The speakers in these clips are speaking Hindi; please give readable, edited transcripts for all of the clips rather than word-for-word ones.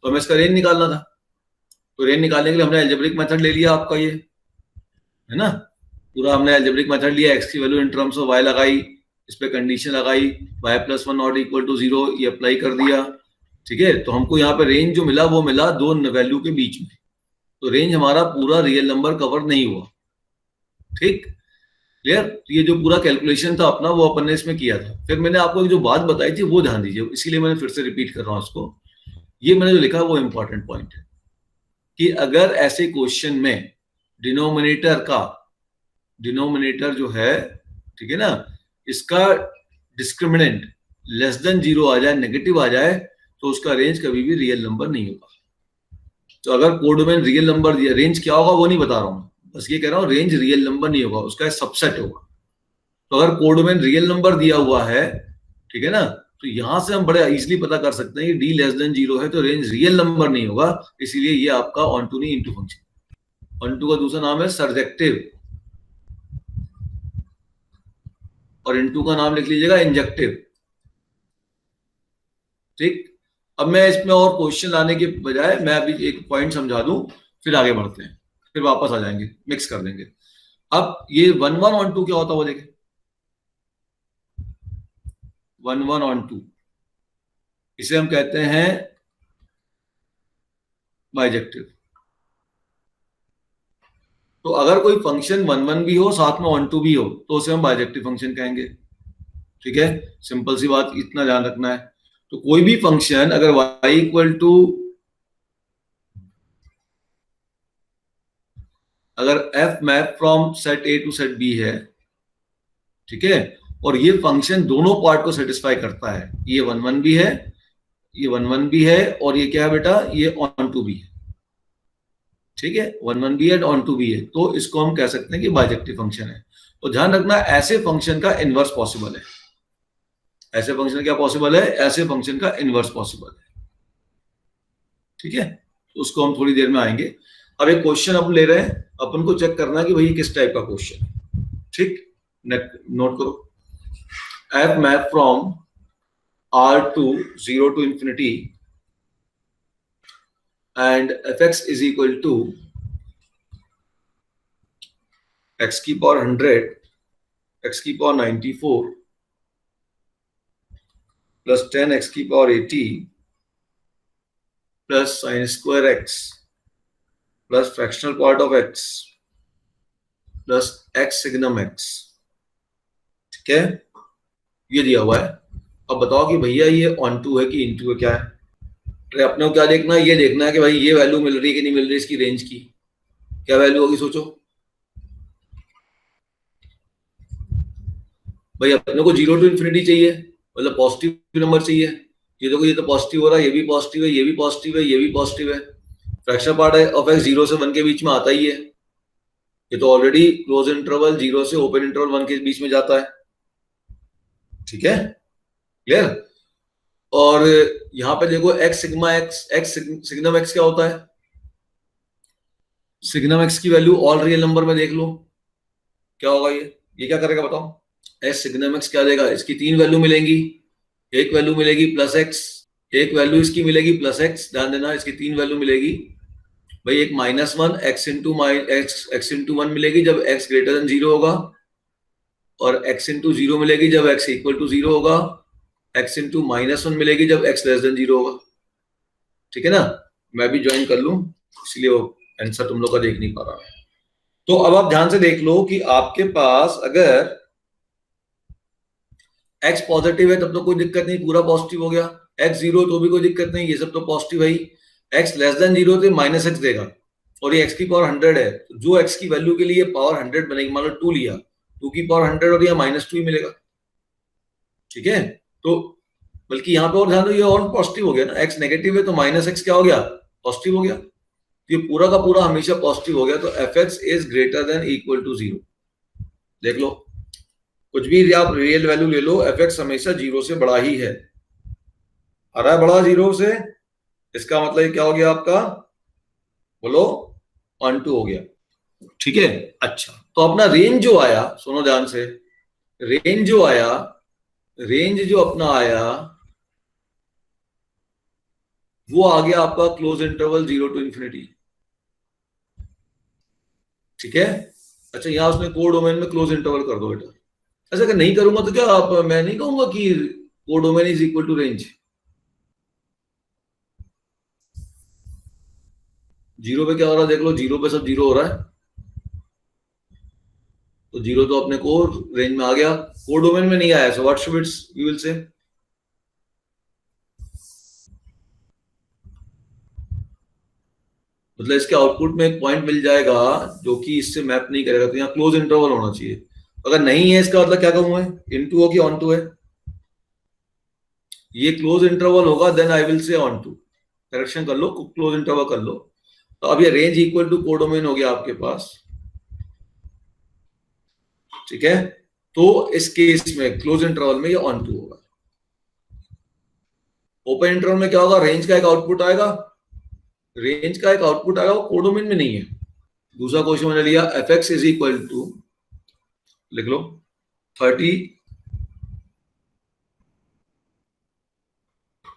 तो हमें इसका रेंज निकालना था। तो रेंज निकालने के लिए हमने अलजेब्रिक मेथड ले लिया आपका, ये है ना, पूरा हमने अलजेब्रिक मेथड लिया, एक्स की value in terms of y लगाई, इस पे कंडीशन लगाई, y + 1 नॉट इक्वल टू 0, ये अप्लाई कर दिया। ठीक है, तो हमको यहाँ पे रेंज जो मिला वो मिला दो वैल्यू के बीच में। तो रेंज हमारा पूरा रियल नंबर कवर नहीं हुआ। ठीक, क्लियर। तो ये जो पूरा कैलकुलेशन था अपना वो अपन ने इसमें किया था। फिर मैंने आपको जो बात बताई थी वो ध्यान दीजिए, इसीलिए मैंने फिर से रिपीट कर रहा हूं उसको। ये मैंने जो लिखा वो इंपॉर्टेंट पॉइंट है कि अगर ऐसे क्वेश्चन में डिनोमिनेटर जो है, ठीक है ना, इसका डिस्क्रिमिनेंट लेस देन 0 आ जाए, नेगेटिव आ जाए, तो उसका रेंज कभी भी रियल नंबर नहीं होगा। तो अगर कोडोमेन रियल नंबर दिया, रेंज क्या होगा वो नहीं बता रहा हूं, बस ये कह रहा हूं रेंज रियल नंबर नहीं होगा, उसका सबसेट होगा। तो अगर कोडोमेन रियल नंबर दिया हुआ है, ठीक है ना, तो यहां से हम बड़े इजीली पता कर सकते हैं कि डी लेस देन 0 है तो रेंज रियल नंबर नहीं होगा, इसीलिए ये आपका ऑनटू नहीं इनटू फंक्शन। ऑनटू का दूसरा नाम है सर्जेक्टिव और इनटू का नाम लिख लीजिएगा इंजेक्टिव। ठीक, अब मैं इसमें और क्वेश्चन लाने के बजाय मैं अभी एक पॉइंट समझा दूं, फिर आगे बढ़ते हैं, फिर वापस आ जाएंगे, मिक्स कर देंगे। अब ये 1 1 ऑन 2 क्या होता है वो देखें। 1 1 ऑन 2 इसे हम कहते हैं बाइजेक्टिव। तो अगर कोई फंक्शन 1 1 भी हो साथ में ऑन 2 भी हो तो उसे हम बाइजेक्टिव फंक्शन कहेंगे। ठीक है, सिंपल सी बात, इतना ध्यान रखना है। तो कोई भी फंक्शन अगर y इक्वल टू, अगर f map from set A to set B है, ठीक है, और ये फंक्शन दोनों पार्ट को सेटिस्फाई करता है, ये 1 1 भी है, ये 1 1 भी है, और ये क्या है बेटा, ये ऑन 2 भी है। ठीक है, 1 1 भी है, ऑन 2 भी है, तो इसको हम कह सकते हैं कि बाइजेक्टिव फंक्शन है। तो ध्यान रखना, ऐसे फंक्शन का इनवर्स पॉसिबल है। ऐसे फंक्शन क्या पॉसिबल है, ऐसे फंक्शन का इनवर्स पॉसिबल है। ठीक है, तो उसको हम थोड़ी देर में आएंगे। अब एक क्वेश्चन अपन ले रहे हैं, अपन को चेक करना है कि भाई किस टाइप का क्वेश्चन है। ठीक, नोट करो, F map from R to 0 to infinity and fx is equal to x की पावर 100, x की पावर 94 प्लस 10x की power 80 plus sine square x plus fractional part of x plus x signum x। ठीक है, ये दिया हुआ है। अब बताओ कि भैया ये ऑन टू है कि इन टू है, क्या है। तो अपने को क्या देखना है, ये देखना है कि भाई ये वैल्यू मिल रही है कि नहीं मिल रही, इसकी रेंज की क्या वैल्यू होगी, सोचो भाई। अपने को 0 टू इन्फिनिटी चाहिए, मतलब पॉजिटिव नंबर चाहिए। ये देखो, ये तो पॉजिटिव हो रहा है, ये भी पॉजिटिव है, ये भी पॉजिटिव है, ये भी पॉजिटिव है। फ्रैक्शनल पार्ट है ऑफ एक्स 0 से 1 के बीच में आता ही है, ये तो ऑलरेडी क्लोज इंटरवल 0 से ओपन इंटरवल 1 के बीच में जाता है। ठीक है, क्लियर। और यहां पे देखो x sigma x, x signum x क्या होता है, सिग्नम एक्स की वैल्यू ऑल रियल नंबर में देख लो क्या होगा। ये क्या करेगा बताओ, एस सिग्नम एक्स क्या देगा, इसकी 3 वैल्यू मिलेंगी, एक वैल्यू मिलेगी प्लस एक्स, एक वैल्यू इसकी मिलेगी प्लस एक्स। ध्यान देना, इसकी 3 वैल्यू मिलेगी भाई, एक -1 एक्स इंटू 1 मिलेगी जब एक्स ग्रेटर देन 0 होगा, और x इंटू 0 मिलेगी जब x इक्वल टू 0 होगा, x इंटू -1 मिलेगी जब x लेस देन 0 होगा। ठीक है ना, मैं भी ज्वाइन कर लूं, इसलिए वो आंसर तुम लोग का देख नहीं पा रहा है। तो अब आप ध्यान से देख लो कि आपके पास अगर x पॉजिटिव है तब तो कोई दिक्कत नहीं, पूरा पॉजिटिव हो गया। x 0 तो भी कोई दिक्कत नहीं, ये सब तो पॉजिटिव है ही। x लेस देन 0 तो -x देगा, और ये x की पावर 100 है, तो जो x की वैल्यू के लिए पावर 100 बनेगी, मान लो 2 लिया, 2 की पावर 100 और यहाँ -2 ही मिलेगा। ठीक है, तो बल्कि यहाँ पे और ध्यान दो, ये और पॉजिटिव हो गया ना, x नेगेटिव है तो -x क्या हो गया, पॉजिटिव हो गया। तो ये पूरा का पूरा हमेशा पॉजिटिव हो गया, तो fx is greater than equal to 0। देख लो, कुछ भी आप रियल वैल्यू ले लो, fx हमेशा 0 से बड़ा ही है। आ रहा है बड़ा 0 से, इसका मतलब क्या हो गया आपका, बोलो, ऑन टू हो गया। ठीक है, अच्छा, तो अपना रेंज जो आया, सुनो ध्यान से, रेंज जो अपना आया वो आ गया आपका क्लोज इंटरवल 0 to इंफिनिटी। ठीक है, अच्छा यहां उसने कोड डोमेन में क्लोज इंटरवल कर दो बेटा। ऐसा अगर नहीं करूंगा तो क्या आप, मैं नहीं कहूंगा कि codomain is equal to range. Zero पे क्या हो रहा है देख लो, जीरो पे सब जीरो हो रहा है, तो जीरो तो अपने को रेंज में आ गया, कोड डोमेन में नहीं आया। So what should it's we will say, मतलब इसके आउटपुट में एक पॉइंट मिल जाएगा जो कि इससे मैप नहीं करेगा, तो यहाँ क्लोज इंटरवल होना चाहिए। अगर नहीं है इसका मतलब क्या कहूँ मैं, इनटू हो कि ऑन टू है, ये क्लोज इंटरवल होगा then I will say onto. Correction कर लो, क्लोज इंटरवल कर लो, तो अब ये रेंज इक्वल टू कोडोमेन हो गया आपके पास। ठीक है, तो इस केस में क्लोज इंटरवल में ये ऑन टू होगा। ओपन इंटरवल में क्या होगा, रेंज का एक आउटपुट आएगा, रेंज का एक आउटपुट आएगा, वो कोडोमेन में नहीं है। दूसरा क्वेश्चन मैंने लिया, f x is equal to, लिख लो 30।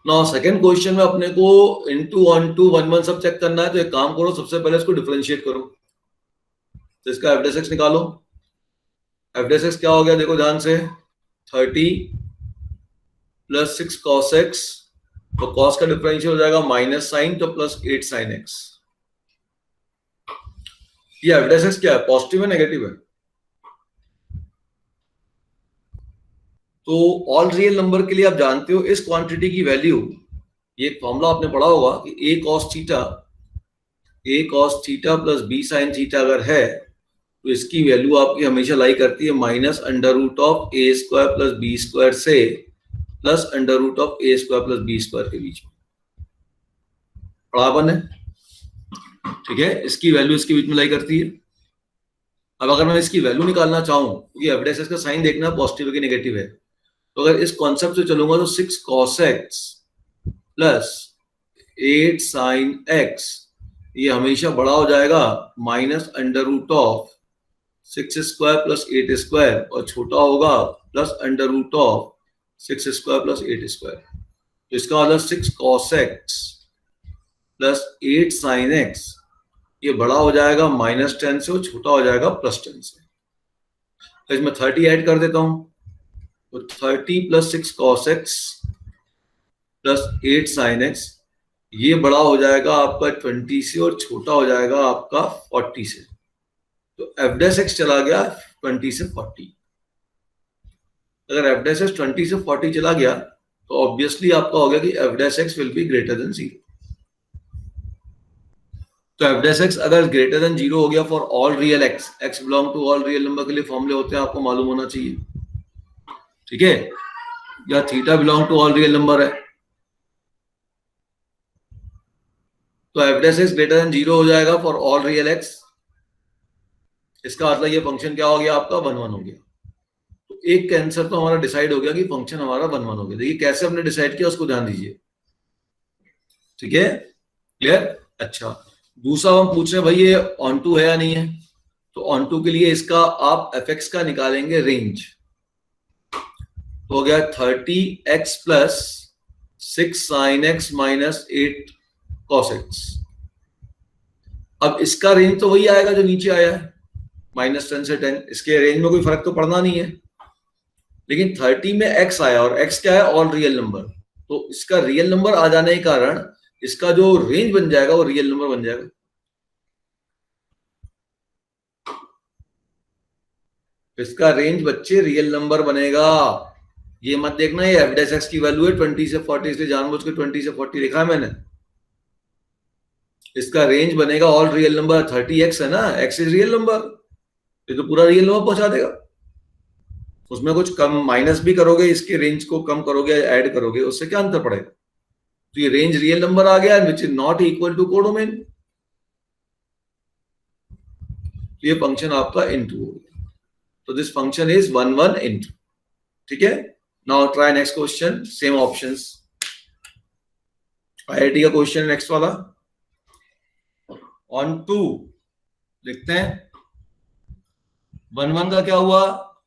नाउ सेकंड क्वेश्चन में अपने को into onto one one सब चेक करना है, तो एक काम करो, सबसे पहले इसको डिफरेंशिएट करो, तो इसका एफ एक्स निकालो। एफ एक्स क्या हो गया देखो ध्यान से, 30 प्लस 6 कॉस एक्स, तो कॉस का डिफरेंशियल हो जाएगा माइनस साइन, तो प्लस 8 साइन एक्स। ये एफ एक्स क्या है, पॉजिटिव है नेगेटिव है? तो ऑल रियल नंबर के लिए आप जानते हो इस क्वांटिटी की वैल्यू, ये फॉर्मूला आपने पढ़ा होगा कि A cos theta plus B sine theta अगर है, तो इसकी वैल्यू आपकी हमेशा लाई करती है minus under root of A square plus B square से plus under root of A square plus B square के बीच में, पढ़ापन है। ठीक है, इसकी वैल्यू इसके बीच में लाई करती है। अब अगर मैं इसकी वैल्यू निकालना चाहूं, क्योंकि एफ एक्स का साइन देखना पॉजिटिव है कि नेगेटिव है, तो अगर इस कॉन्सेप्ट से चलूंगा तो 6 cos x plus 8 sine x, ये हमेशा बड़ा हो जाएगा minus under root of 6 square plus 8 square, और छोटा होगा plus under root of 6 square plus 8 square. तो इसका मतलब 6 cos x plus 8 sine x, ये बड़ा हो जाएगा -10 से और छोटा हो जाएगा +10 से। तो इसमें 30 ऐड कर देता हूं, तो 30 plus 6 cos x plus 8 sine x, ये बड़ा हो जाएगा आपका 20 से और छोटा हो जाएगा आपका 40 से। तो एफ एक्स चला गया 20 से 40। अगर एफ एक्स 20 से 40 चला गया तो ऑब्वियसली आपका हो गया कि f x will be greater than 0। तो एफ एक्स अगर ग्रेटर देन 0 हो गया for all real x, x belong to all real number के लिए फॉर्मूले होते हैं, आपको मालूम होना चाहिए। ठीक है, या theta belong to all real number है, तो एफ एक्स ग्रेटर देन 0 हो जाएगा फॉर ऑल रियल एक्स। इसका मतलब ये फंक्शन क्या हो गया आपका, 1 1 हो गया। तो एक का आंसर तो हमारा डिसाइड हो गया कि फंक्शन हमारा 1 1 हो गया। देखिए कैसे हमने डिसाइड किया उसको ध्यान दीजिए। ठीक है, क्लियर? अच्छा, दूसरा हम पूछ रहे हैं भाई ये ऑन टू है या नहीं है, तो ऑन टू के लिए इसका आप एफ एक्स का निकालेंगे रेंज, तो हो गया 30x plus 6 sine x minus 8 cos x. अब इसका रेंज तो वही आएगा जो नीचे आया है, -10 से 10, इसके रेंज में कोई फर्क तो पड़ना नहीं है। लेकिन 30 में x आया और x क्या है, ऑल रियल नंबर, तो इसका रियल नंबर आ जाने के कारण इसका जो रेंज बन जाएगा वो रियल नंबर बन जाएगा। इसका रेंज बच्चे रियल नंबर बनेगा। ये मत देखना ये एफ एक्स की वैल्यू है 20 से 40, इसलिए जानबूझ के 20 से 40 लिखा है मैंने। इसका रेंज बनेगा ऑल रियल नंबर, 30x है ना, x इज रियल नंबर, ये तो पूरा रियल नंबर पहुंचा देगा। उसमें कुछ कम माइनस भी करोगे, इसके रेंज को कम करोगे ऐड करोगे, उससे क्या अंतर पड़ेगा। तो ये रेंज रियल नंबर आ गया which is not equal to codomain, तो ये फंक्शन आपका इनटू हो गया। तो दिस फंक्शन इज 1 1 इनटू। ठीक है, now try next question, same options, IIT का क्वेश्चन नेक्स्ट वाला। ऑन टू लिखते हैं, 1 1 का क्या हुआ,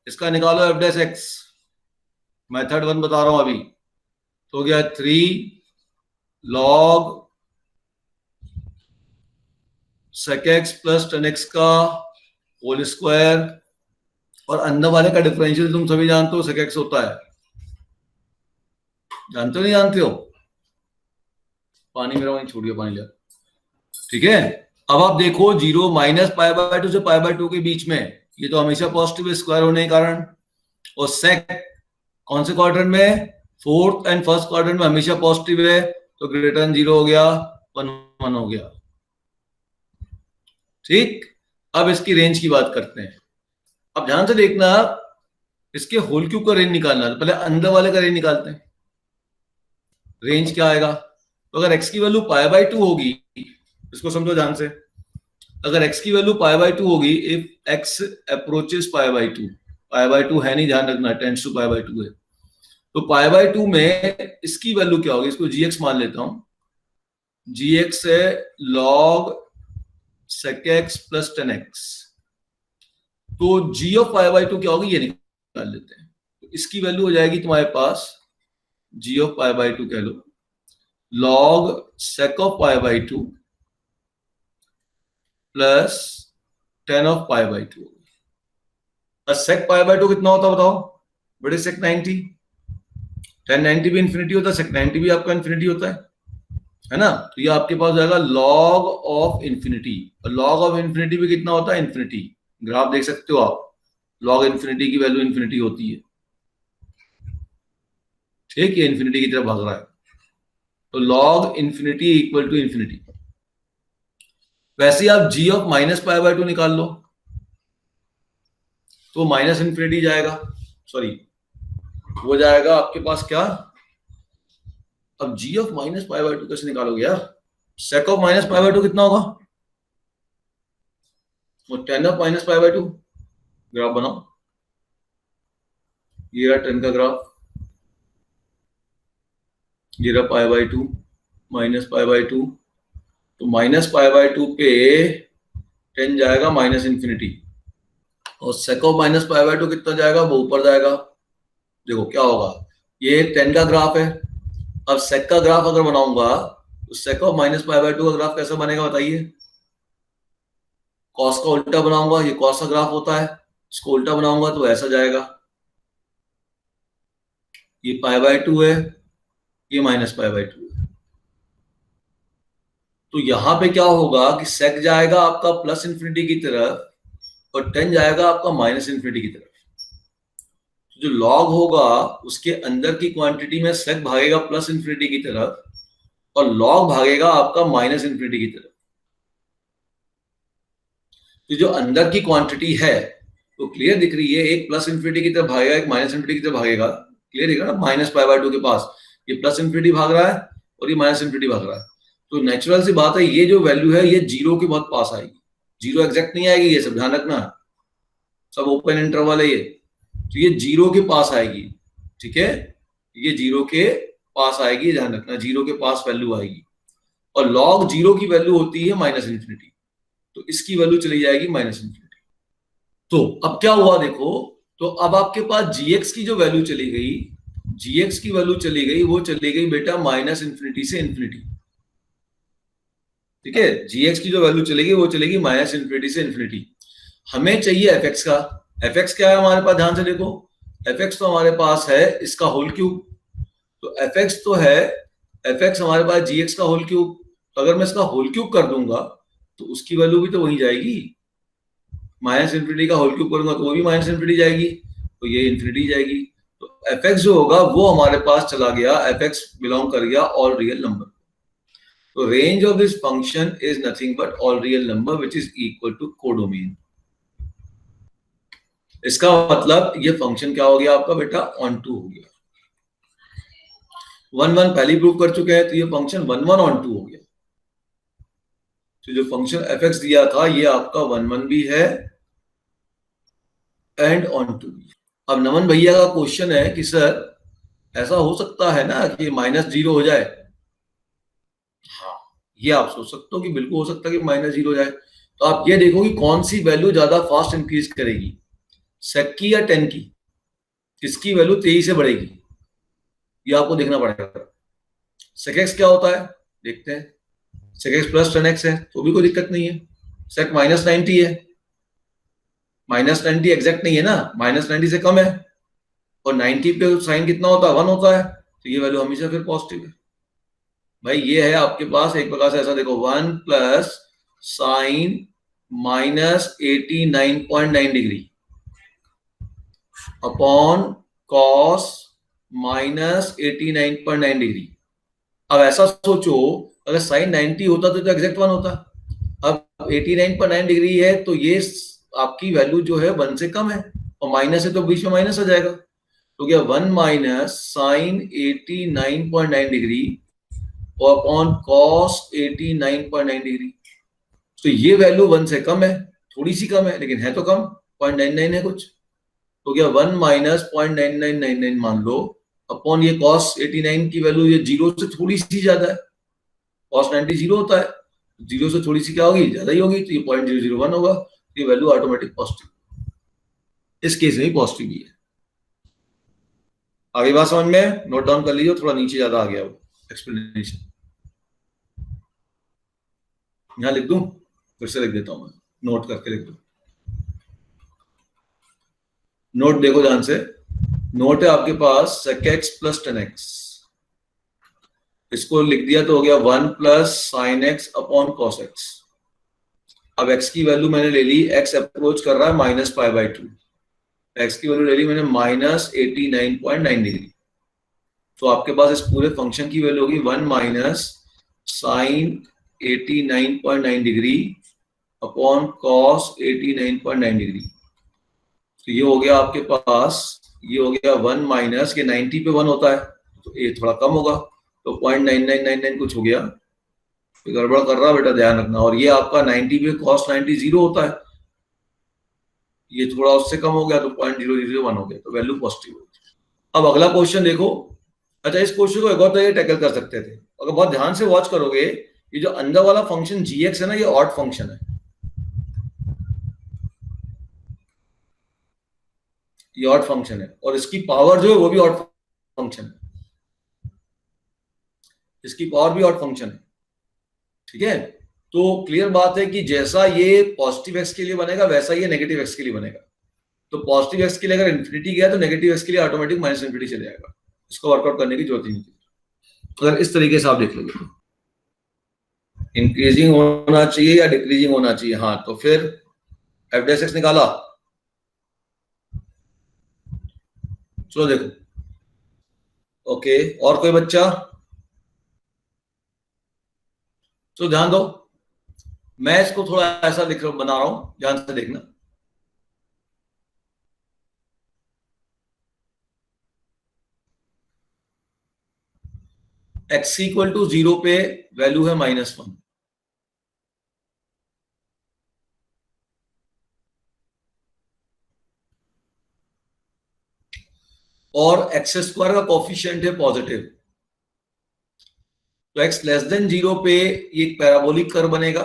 इसका निकालो एफ डैश एक्स, मेथड 1 बता रहा हूं अभी, तो हो गया 3 log sec x plus tan x का होल स्क्वायर, और अंदर वाले का डिफरेंशियल तुम सभी जानते हो sec x होता है, जानते हो नहीं जानते हो? पानी मेरा वहीं छोड़िए, पानी लिया, ठीक है। अब आप देखो 0 माइनस पाई बाय 2 से पाई बाय 2 के बीच में, ये तो हमेशा पॉजिटिव स्क्वायर होने के कारण, और सेक कौन से क्वाड्रेंट में, फोर्थ एंड फर्स्ट क्वाड्रेंट में हमेशा पॉजिटिव है, तो ग्रेटर देन 0 हो गया, 1 1 हो गया, ठीक। अब इसकी रेंज की बात करते हैं। अब ध्यान से देखना, इसके होल क्यूब का रेंज निकालना है, तो पहले अंदर वाले का रेंज निकालते हैं। रेंज क्या आएगा, तो अगर x की वैल्यू पाई बाय 2 होगी, इसको समझो ध्यान से, अगर x की वैल्यू पाई बाय 2 होगी, if x approaches pi by 2, pi by 2 है नहीं, ध्यान रखना, टेंड्स टू पाई बाय 2 है, तो पाई बाय 2 में इसकी वैल्यू क्या होगी, इसको gx मान लेता हूं, gx है log sec x plus tan x, तो g ऑफ पाई बाय 2 क्या होगी, ये निकाल लेते हैं, तो इसकी वैल्यू हो जाएगी तुम्हारे पास g ऑफ पाई बाय 2 कह लो log sec of pi by 2 plus tan of pi by 2। sec pi by 2 कितना होता है बताओ, बड़े sec 90, tan 90 भी इंफिनिटी होता है, sec 90 भी आपका इंफिनिटी होता है ना, तो ये आपके पास जाएगा log ऑफ इंफिनिटी, और log ऑफ इंफिनिटी भी कितना होता है, इंफिनिटी, ग्राफ देख सकते हो आप, log इंफिनिटी की वैल्यू इंफिनिटी होती है, ठीक है, इंफिनिटी की तरफ भाग रहा है, तो log infinity equal to infinity. वैसे आप g of minus pi by 2 निकाल लो, तो माइनस इंफिनिटी जाएगा, सॉरी वो जाएगा आपके पास क्या, अब g of minus pi by 2 कैसे निकालोगे यार, sec of minus pi by 2 कितना होगा, वो tan of minus pi by 2, graph बनाओ, ये रहा tan का ग्राफ, ये रहा पाई बाय 2 माइनस पाई बाय 2, तो माइनस पाई बाय 2 पे tan जाएगा माइनस इंफिनिटी, और sec of minus pi by 2 कितना जाएगा, वो ऊपर जाएगा, देखो क्या होगा, ये tan का ग्राफ है, अब sec का ग्राफ अगर बनाऊंगा तो sec of minus pi by 2 का ग्राफ कैसा बनेगा बताइए, cos का उल्टा बनाऊंगा, ये cos का ग्राफ होता है, इसको उल्टा बनाऊंगा तो ऐसा जाएगा, ये पाई बाय 2 है, ये माइनस पाई बाय 2 है, तो यहां पे क्या होगा कि sec जाएगा आपका प्लस इंफिनिटी की तरफ और tan जाएगा आपका माइनस इंफिनिटी की तरफ, जो log होगा उसके अंदर की क्वांटिटी में sec भागेगा प्लस इंफिनिटी की तरफ और log भागेगा आपका माइनस इंफिनिटी की तरफ, तो जो अंदर की क्वांटिटी है तो क्लियर दिख रही है, एक प्लस इंफिनिटी की तरफ भागेगा, एक माइनस इंफिनिटी की तरफ भागेगा, क्लियर दिख रहा है ना, माइनस पाई बाय 2 के पास ये प्लस इंफिनिटी भाग रहा है और ये माइनस इंफिनिटी भाग रहा है, तो नेचुरल सी बात है ये जो वैल्यू है ये जीरो के बहुत पास आएगी, जीरो एग्जैक्ट नहीं आएगी, ये सब ध्यान रखना, सब ओपन इंटरवल है ये, तो ये जीरो के पास आएगी, ठीक है, ये जीरो के पास आएगी, ध्यान रखना जीरो के पास वैल्यू आएगी, और लॉग जीरो की वैल्यू होती है माइनस इंफिनिटी, तो इसकी वैल्यू चली जाएगी माइनस इंफिनिटी। तो अब क्या हुआ देखो, तो अब आपके पास जीएक्स की जो वैल्यू चली गई, जीएक्स की वैल्यू चली गई, वो चली गई बेटा माइनस इंफिनिटी से इंफिनिटी, ठीक है, जीएक्स की जो वैल्यू चलेगी वो चलेगी माइनस इंफिनिटी से इंफिनिटी। हमें चाहिए एफएक्स का, एफएक्स क्या है हमारे पास, ध्यान से देखो, एफएक्स तो हमारे पास है इसका होल क्यूब, तो एफएक्स तो है, एफएक्स हमारे पास जीएक्स का होल क्यूब, तो अगर मैं इसका होल क्यूब कर दूंगा तो उसकी वैल्यू भी तो वही जाएगी, माइनस इंफिनिटी का होल क्यूब करूंगा तो वो भी माइनस इंफिनिटी जाएगी, तो ये इंफिनिटी जाएगी, तो एफएक्स जो होगा वो हमारे पास चला गया, एफएक्स बिलोंग कर गया ऑल रियल नंबर, तो range of this function is nothing but all real number which is equal to codomain. इसका मतलब ये फंक्शन क्या हो गया आपका बेटा, ऑन टू हो गया, 1 1 पहले प्रूव कर चुके हैं, तो ये फंक्शन 1 1 ऑन टू हो गया, तो जो फंक्शन एफएक्स दिया था ये आपका 1 1 भी है एंड ऑन टू भी। अब नमन भैया का क्वेश्चन है कि सर ऐसा हो सकता है ना कि माइनस जीरो हो जाए, हाँ ये आप सोच सकते हो कि बिल्कुल हो सकता है कि माइनस जीरो हो जाए, तो आप ये देखो कि कौन सी वैल्यू ज्यादा फास्ट इंक्रीज करेगी, सेक की या टेन की, किसकी वैल्यू तेजी से बढ़ेगी, ये आपको देखना पड़ेगा, sec x क्या होता है देखते हैं, sec x plus tan x है तो भी कोई दिक्कत नहीं है, sec माइनस 90 है, माइनस 90 एग्जैक्ट नहीं है ना, माइनस 90 से कम है, और 90 पे साइन कितना होता है 1 होता है, तो ये वैल्यू हमेशा फिर पॉजिटिव है। भाई ये है आपके पास एक प्रकार से ऐसा देखो 1 plus sign minus 89.9 degree upon cos minus 89.9 degree. अब ऐसा सोचो अगर साइन 90 होता तो एग्जैक्ट 1 होता, अब 89.9 डिग्री है तो ये आपकी वैल्यू जो है 1 से कम है, और माइनस है तो बीच में माइनस आ जाएगा, तो क्या 1 माइनस साइन 89.9 डिग्री और अपॉन कॉस 89.9 डिग्री। तो ये वैल्यू 1 से कम है, थोड़ी सी कम है लेकिन है तो कम, 0.99 है कुछ, तो क्या 1 माइनस 0.9999 मान लो अपॉन ये कॉस 89 की वैल्यू ये 0 से थोड़ी सी ज्यादा है, कॉस 90 0 होता है, 0 से थोड़ी सी क्या होगी ज्यादा ही होगी, तो ये 0.001 होगा, तो ये वैल्यू ऑटोमेटिक पॉजिटिव, इस केस में भी पॉजिटिव ही है। आगे बात समझ में, नोट डाउन कर लीजिए, थोड़ा नीचे ज्यादा आ गया वो एक्सप्लेनेशन, यहां लिख दूं, फिर से लिख देता हूं मैं, नोट करके लिख दूं, नोट देखो ध्यान से, नोट है आपके पास sec x plus tan x, इसको लिख दिया तो हो गया 1 plus sign x upon cos x। अब x की वैल्यू मैंने ले ली, x अप्रोच कर रहा है माइनस पाई बाई 2, x की वैल्यू ले ली मैंने माइनस 89.9 डिग्री, तो आपके पास इस पूरे फंक्शन की वैल्यू होगी 1 minus sine 89.9 degree upon cos 89.9 degree, तो ये हो गया आपके पास, ये हो गया 1 माइनस के 90 पे 1 होता है तो ये थोड़ा कम होगा, तो 0.9999 कुछ हो गया, तो गड़बड़ कर रहा बेटा ध्यान रखना, और ये आपका 90 पे कॉस 90 0 होता है, ये थोड़ा उससे कम हो गया तो 0.001 हो गया, तो वैल्यू पॉजिटिव होगी। अब अगला क्वेश्चन देखो, अच्छा इस क्वेश्चन को एक और तरीके टैकल कर सकते थे, अगर बहुत ध्यान से वॉच करोगे, ये जो अंदर वाला फंक्शन gx है ना, ये ऑड फंक्शन है, ये ऑड फंक्शन है, और इसकी पावर जो है वो भी ऑड फंक्शन है, इसकी पावर भी ऑड फंक्शन है, ठीक है। तो क्लियर बात है कि जैसा ये पॉजिटिव एक्स के लिए बनेगा वैसा ये नेगेटिव एक्स के लिए बनेगा, तो पॉजिटिव एक्स के लिए अगर इन्फिनिटी गया तो नेगेटिव एक्स के लिए ऑटोमेटिक माइनस इन्फिनिटी चले जाएगा, इसको वर्कआउट करने की जरूरत ही नहीं, अगर इस तरीके से आप देख लोगे तो इंक्रीजिंग होना चाहिए या डिक्रीजिंग होना चाहिए, हाँ तो फिर एफ डैश एक्स निकाला, चलो देखो, ओके और कोई बच्चा, तो ध्यान दो, मैं इसको थोड़ा ऐसा लिख बना रहा हूं, ध्यान से देखना, x इक्वल टू 0 पे वैल्यू है -1, और एक्स स्क्वायर का कोफिशिएंट है पॉजिटिव, तो x लेस देन 0 पे ये एक पैराबोलिक कर्व बनेगा,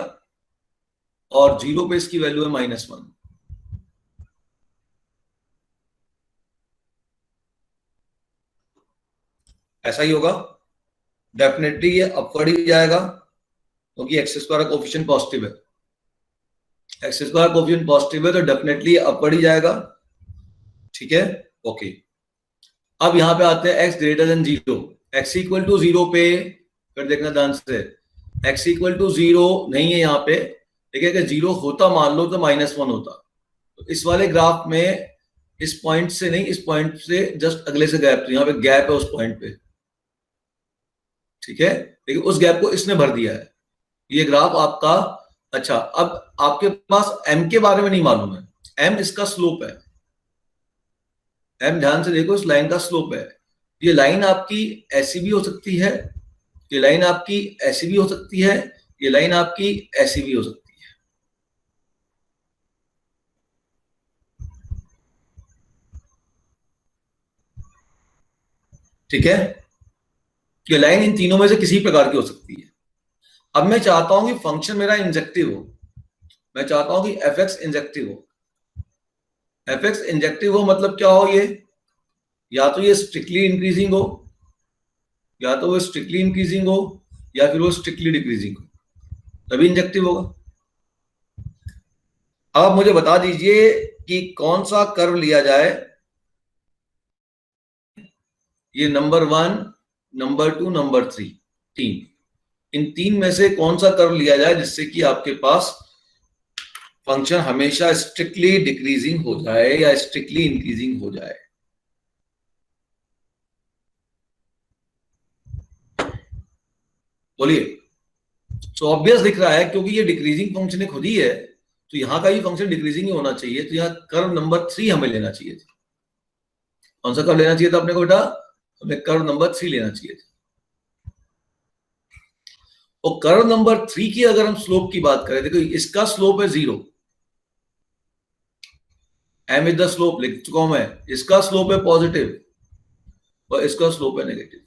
और 0 पे इसकी वैल्यू है -1, ऐसा ही होगा, डेफिनेटली ये अपवर्ड ही जाएगा क्योंकि एक्स स्क्वायर का कोफिशिएंट पॉजिटिव है, एक्स स्क्वायर कोफिशिएंट पॉजिटिव है तो डेफिनेटली अपवर्ड ही जाएगा, ठीक है, ओके। अब यहां पे आते हैं x greater than 0, x equal to 0 पे, फिर देखना ध्यान से, x इक्वल टू 0 नहीं है यहाँ पे, देखिए अगर 0 होता मान लो तो -1 होता, तो इस वाले ग्राफ में इस पॉइंट से नहीं, इस पॉइंट से जस्ट अगले से गैप, तो यहाँ पे गैप है उस पॉइंट पे, ठीक है, लेकिन उस गैप को इसने भर दिया है, ये ग्राफ आपका, अच्छा अब आपके पास m के बारे में नहीं मालूम है, m इसका स्लोप है, m ध्यान से देखो इस लाइन का स्लोप है, ये लाइन आपकी ऐसी भी हो सकती है, ये लाइन आपकी ऐसी भी हो सकती है, ये लाइन आपकी ऐसी भी हो सकती है, ठीक है, ये लाइन इन तीनों में से किसी प्रकार की हो सकती है। अब मैं चाहता हूं कि फंक्शन मेरा इंजेक्टिव हो, मैं चाहता हूं कि एफ एक्स इंजेक्टिव हो, एफ एक्स इंजेक्टिव हो मतलब क्या हो, ये या तो ये स्ट्रिक्टली इंक्रीजिंग हो, या तो वो स्ट्रिक्टली इंक्रीजिंग हो या फिर वो स्ट्रिक्टली डिक्रीजिंग हो, तभी इंजेक्टिव होगा। अब मुझे बता दीजिए कि कौन सा कर्व लिया जाए, ये नंबर 1, नंबर 2, नंबर 3, तीन, इन तीन में से कौन सा कर्व लिया जाए जिससे कि आपके पास फंक्शन हमेशा स्ट्रिक्टली डिक्रीजिंग हो जाए या स्ट्रिक्टली इंक्रीजिंग हो जाए। बोलिए। तो ऑब्वियस दिख रहा है क्योंकि ये डिक्रीजिंग फंक्शन खुद ही है, तो यहां का भी फंक्शन डिक्रीजिंग ही होना चाहिए, तो यहाँ कर्व नंबर 3 हमें लेना चाहिए था। कौन सा कर्व लेना चाहिए था अपने को बेटा? हमें कर्व नंबर 3 लेना चाहिए था। और कर्व नंबर 3 की अगर हम स्लोप की बात करें, देखो इसका स्लोप है 0, एम इज द स्लोप लिख चुका हूं मैं, इसका स्लोप है पॉजिटिव और इसका स्लोप है नेगेटिव।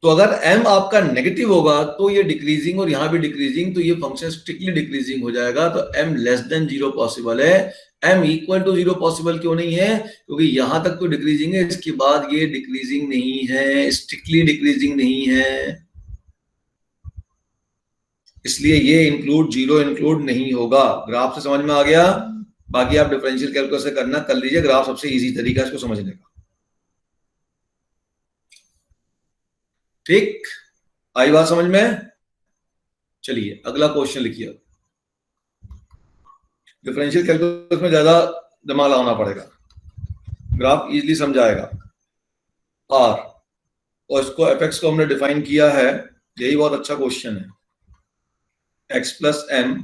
तो अगर m आपका नेगेटिव होगा तो ये डिक्रीजिंग और यहां भी डिक्रीजिंग, तो ये फंक्शन स्ट्रिक्टली डिक्रीजिंग हो जाएगा। तो m लेस देन 0 पॉसिबल है। m इक्वल टू 0 पॉसिबल क्यों नहीं है? क्योंकि यहां तक तो डिक्रीजिंग है, इसके बाद ये डिक्रीजिंग नहीं है, स्ट्रिक्टली डिक्रीजिंग नहीं है, इसलिए ये इंक्लूड 0 इंक्लूड नहीं होगा। ग्राफ से समझ में आ गया? बाकी आप डिफरेंशियल कैलकुलस से करना, कर लीजिए, ग्राफ सबसे इजी तरीका है इसको समझने का। ठीक, आई बात समझ में? चलिए अगला क्वेश्चन लिखिए। डिफरेंशियल कैलकुलस में ज्यादा दिमाग लगाना पड़ेगा, ग्राफ इजीली समझाएगा। आर और इसको एफ एक्स को हमने डिफाइन किया है, यही बहुत अच्छा क्वेश्चन है। X plus m,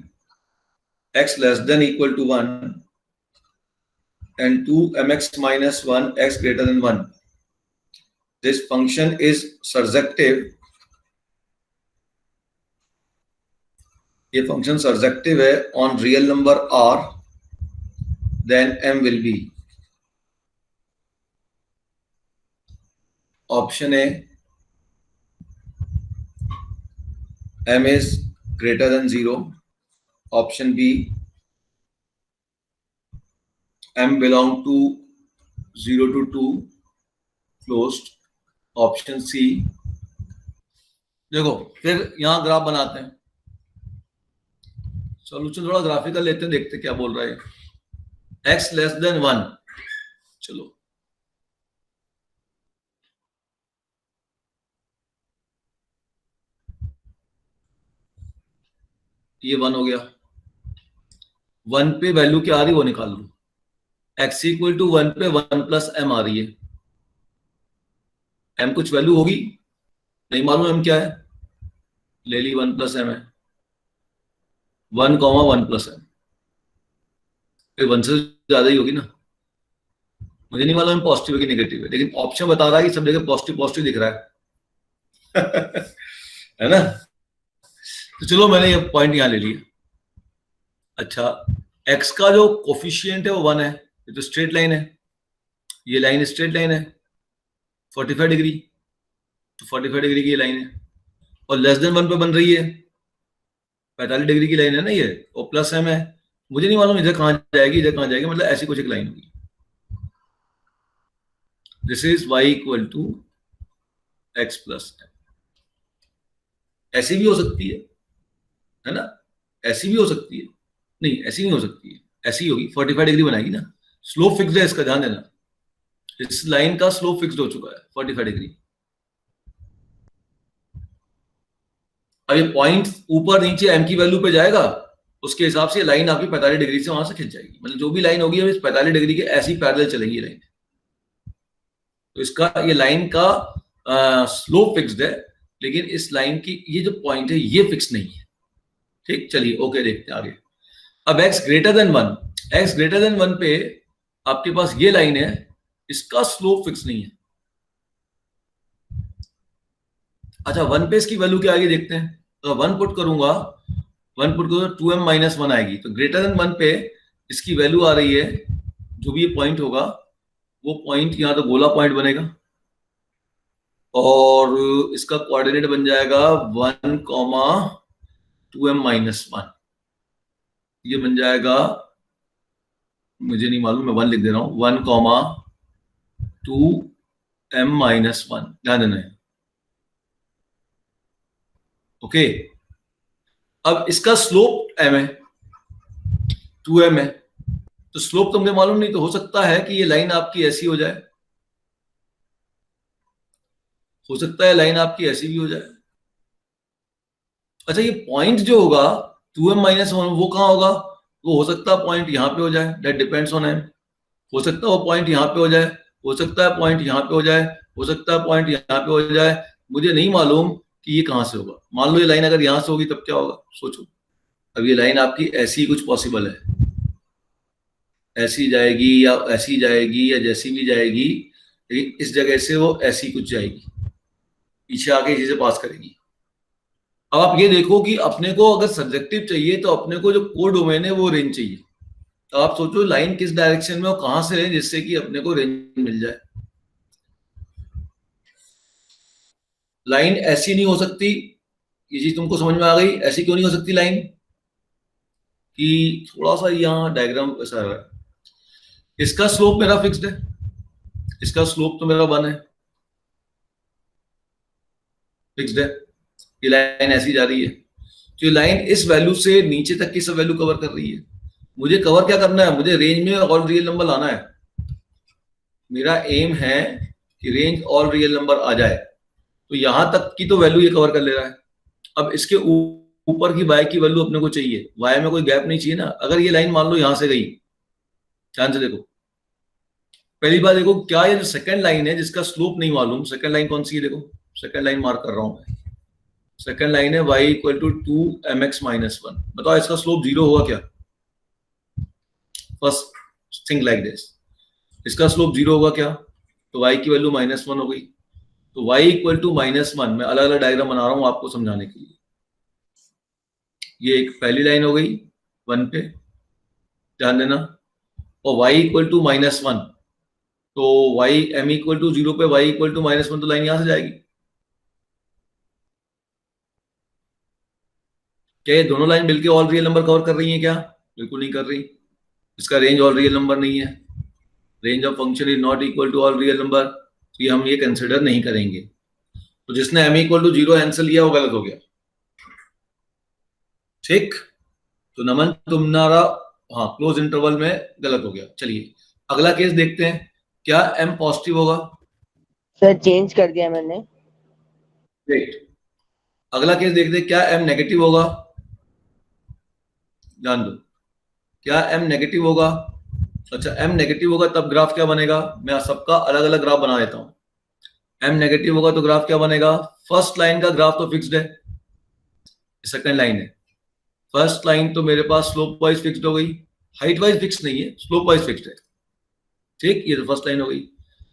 x less than equal to 1 and 2mx minus 1 x greater than 1. This function is surjective. ये फंक्शन सर्जेक्टिव है on real number r, then m will be option A, m is greater than 0, option B, m belong to 0 to 2 closed, option C। देखो फिर यहां ग्राफ बनाते हैं, सॉल्यूशन थोड़ा ग्राफिकल लेते हैं, देखते क्या बोल रहा है। x लेस देन 1, चलो ये 1 हो गया, 1 पे वैल्यू क्या आ रही है वो निकाल लो। x इक्वल टू 1 पे 1 प्लस m आ रही है, m कुछ वैल्यू होगी, नहीं मालूम m क्या है, ले ली 1 प्लस m है, 1 कॉमा 1 प्लस m, फिर 1 से ज्यादा ही होगी ना। मुझे नहीं मालूम पॉजिटिव है कि नेगेटिव है, लेकिन ऑप्शन बता रहा है कि सब जगह पॉजिटिव पॉजिटिव दिख रहा है है ना। तो चलो मैंने ये पॉइंट यहां ले लिया। अच्छा, x का जो कोफिशिएंट है वो 1 है, ये तो स्ट्रेट लाइन है, ये लाइन स्ट्रेट लाइन है 45 डिग्री, तो 45 डिग्री की ये लाइन है, और लेस देन 1 पे बन रही है, 45 डिग्री की लाइन है ना ये, और प्लस m है। मुझे नहीं मालूम इधर कहां जाएगी इधर कहां जाएगी, मतलब ऐसी कुछ एक लाइन होगी। This is y equal to x plus m। ऐसी भी हो सकती है ना, ऐसी भी हो सकती है, नहीं ऐसी नहीं हो सकती है, ऐसी होगी 45 डिग्री बनाएगी ना। स्लोप फिक्स्ड है इसका, ध्यान देना, इस लाइन का स्लोप फिक्स्ड हो चुका है 45 डिग्री। अब ये पॉइंट ऊपर नीचे m की वैल्यू पे जाएगा, उसके हिसाब से लाइन आपकी 45 डिग्री से वहां से खिंच जाएगी, मतलब जो भी लाइन होगी इस 45 डिग्री के ऐसी पैरेलल चलेगी लाइन। तो इसका ये लाइन का स्लोप फिक्स्ड है, लेकिन इस लाइन की ये जो पॉइंट है ये फिक्स नहीं है। ठीक, चलिए ओके देखते हैं आगे। अब x greater then 1, x greater then 1 पे आपके पास ये लाइन है, इसका स्लोप फिक्स नहीं है। अच्छा 1 पे इसकी वैल्यू क्या आएगी देखते हैं, तो 1 पुट करूंगा, 1 पुट करूंगा 2m माइनस 1 आएगी, तो ग्रेटर देन 1 पे इसकी वैल्यू आ रही है, जो भी ये पॉइंट होगा वो पॉइंट यहां तो गोला पॉइंट बनेगा, और इसका कोऑर्डिनेट बन जाएगा 1, 2m माइनस 1, ये बन जाएगा, मुझे नहीं मालूम, मैं 1 लिख दे रहा हूं, 1, 2 m-1 ध्यान देना है। ओके, अब इसका स्लोप m है, 2m है, तो स्लोप तो मुझे मालूम नहीं, तो हो सकता है कि ये लाइन आपकी ऐसी हो जाए, हो सकता है लाइन आपकी ऐसी भी हो जाए। अच्छा, ये पॉइंट जो होगा 2m-1 वो कहाँ होगा? वो हो सकता है पॉइंट यहाँ पे हो जाए, दैट डिपेंड्स ऑन m। हो सकता है वो पॉइंट यहाँ पे हो जाए, हो सकता है पॉइंट यहाँ पे हो जाए, हो सकता है पॉइंट यहाँ पे हो जाए, मुझे नहीं मालूम कि ये कहाँ से होगा। मान लो ये लाइन अगर यहाँ से होगी तब क्या होगा, सोचो। अब ये लाइन आपकी ऐसी ही कुछ पॉसिबल है, ऐसी जाएगी या ऐसी जाएगी या जैसी भी जाएगी, लेकिन इस जगह से वो ऐसी कुछ जाएगी, पीछे आके इसी से पास करेगी। अब आप ये देखो कि अपने को अगर सब्जेक्टिव चाहिए तो अपने को जो कोड डोमेन है वो रेंज चाहिए। तो आप सोचो लाइन किस डायरेक्शन में और कहां से लें जिससे कि अपने को रेंज मिल जाए। लाइन ऐसी नहीं हो सकती, ये चीज तुमको समझ में आ गई? ऐसी क्यों नहीं हो सकती लाइन? कि थोड़ा सा यहाँ डायग्राम ऐसा है, इसका स्लोप मेरा फिक्स्ड है, इसका स्लोप तो मेरा 1 है, फिक्स्ड है, ये लाइन ऐसी जा रही है, तो ये लाइन इस वैल्यू से नीचे तक की सब वैल्यू कवर कर रही है। मुझे कवर क्या करना है? मुझे रेंज में ऑल रियल नंबर लाना है। मेरा एम है कि रेंज ऑल रियल नंबर आ जाए, तो यहां तक की तो वैल्यू ये कवर कर ले रहा है। अब इसके ऊपर की वाई की वैल्यू अपने को चाहिए, वाई में कोई गैप नहीं चाहिए ना। अगर ये लाइन मान लो यहां से गई, ध्यान से देखो, पहली बात देखो, क्या ये जो सेकंड लाइन है जिसका स्लोप नहीं मालूम, सेकंड लाइन कौन सी है? देखो सेकंड लाइन मार्क कर रहा हूं मैं, सेकंड लाइन है y इक्वल टू 2mx-1। बताओ इसका स्लोप 0 होगा क्या? फर्स्ट थिंग लाइक दिस, इसका स्लोप 0 होगा क्या? तो y की वैल्यू -1 हो गई। तो y इक्वल टू -1, मैं अलग अलग डायग्राम बना रहा हूं आपको समझाने के लिए। ये एक पहली लाइन हो गई 1 पे, ध्यान देना, और y इक्वल टू -1, तो y m इक्वल टू 0 पे y इक्वल टू -1, तो लाइन यहां से जाएगी। क्या ये दोनों लाइन मिलकर ऑल रियल नंबर कवर कर रही है क्या? बिल्कुल नहीं कर रही, इसका रेंज ऑल रियल नंबर नहीं है, range of function is not equal to all real number, तो ये हम ये कंसिडर नहीं करेंगे। तो जिसने m इक्वल टू 0 आंसर लिया वो गलत हो गया, ठीक? तो नमन तुम्हारा हाँ क्लोज इंटरवल में गलत हो गया। चलिए अगला केस देखते हैं, क्या m पॉजिटिव होगा? सर चेंज कर दिया मैंने। ग्रेट। अगला केस देखते हैं, क्या m नेगेटिव होगा? ध्यान दो, क्या m नेगेटिव होगा? अच्छा, m नेगेटिव होगा तब ग्राफ क्या बनेगा? मैं सबका अलग अलग ग्राफ बना देता हूं। m नेगेटिव होगा तो ग्राफ क्या बनेगा? फर्स्ट लाइन का ग्राफ तो फिक्स्ड है, सेकंड लाइन है। फर्स्ट लाइन तो मेरे पास स्लोप वाइज फिक्स्ड हो गई, हाइट वाइज फिक्स नहीं है, स्लोप वाइज फिक्स्ड है, ठीक? ये तो फर्स्ट लाइन हो गई।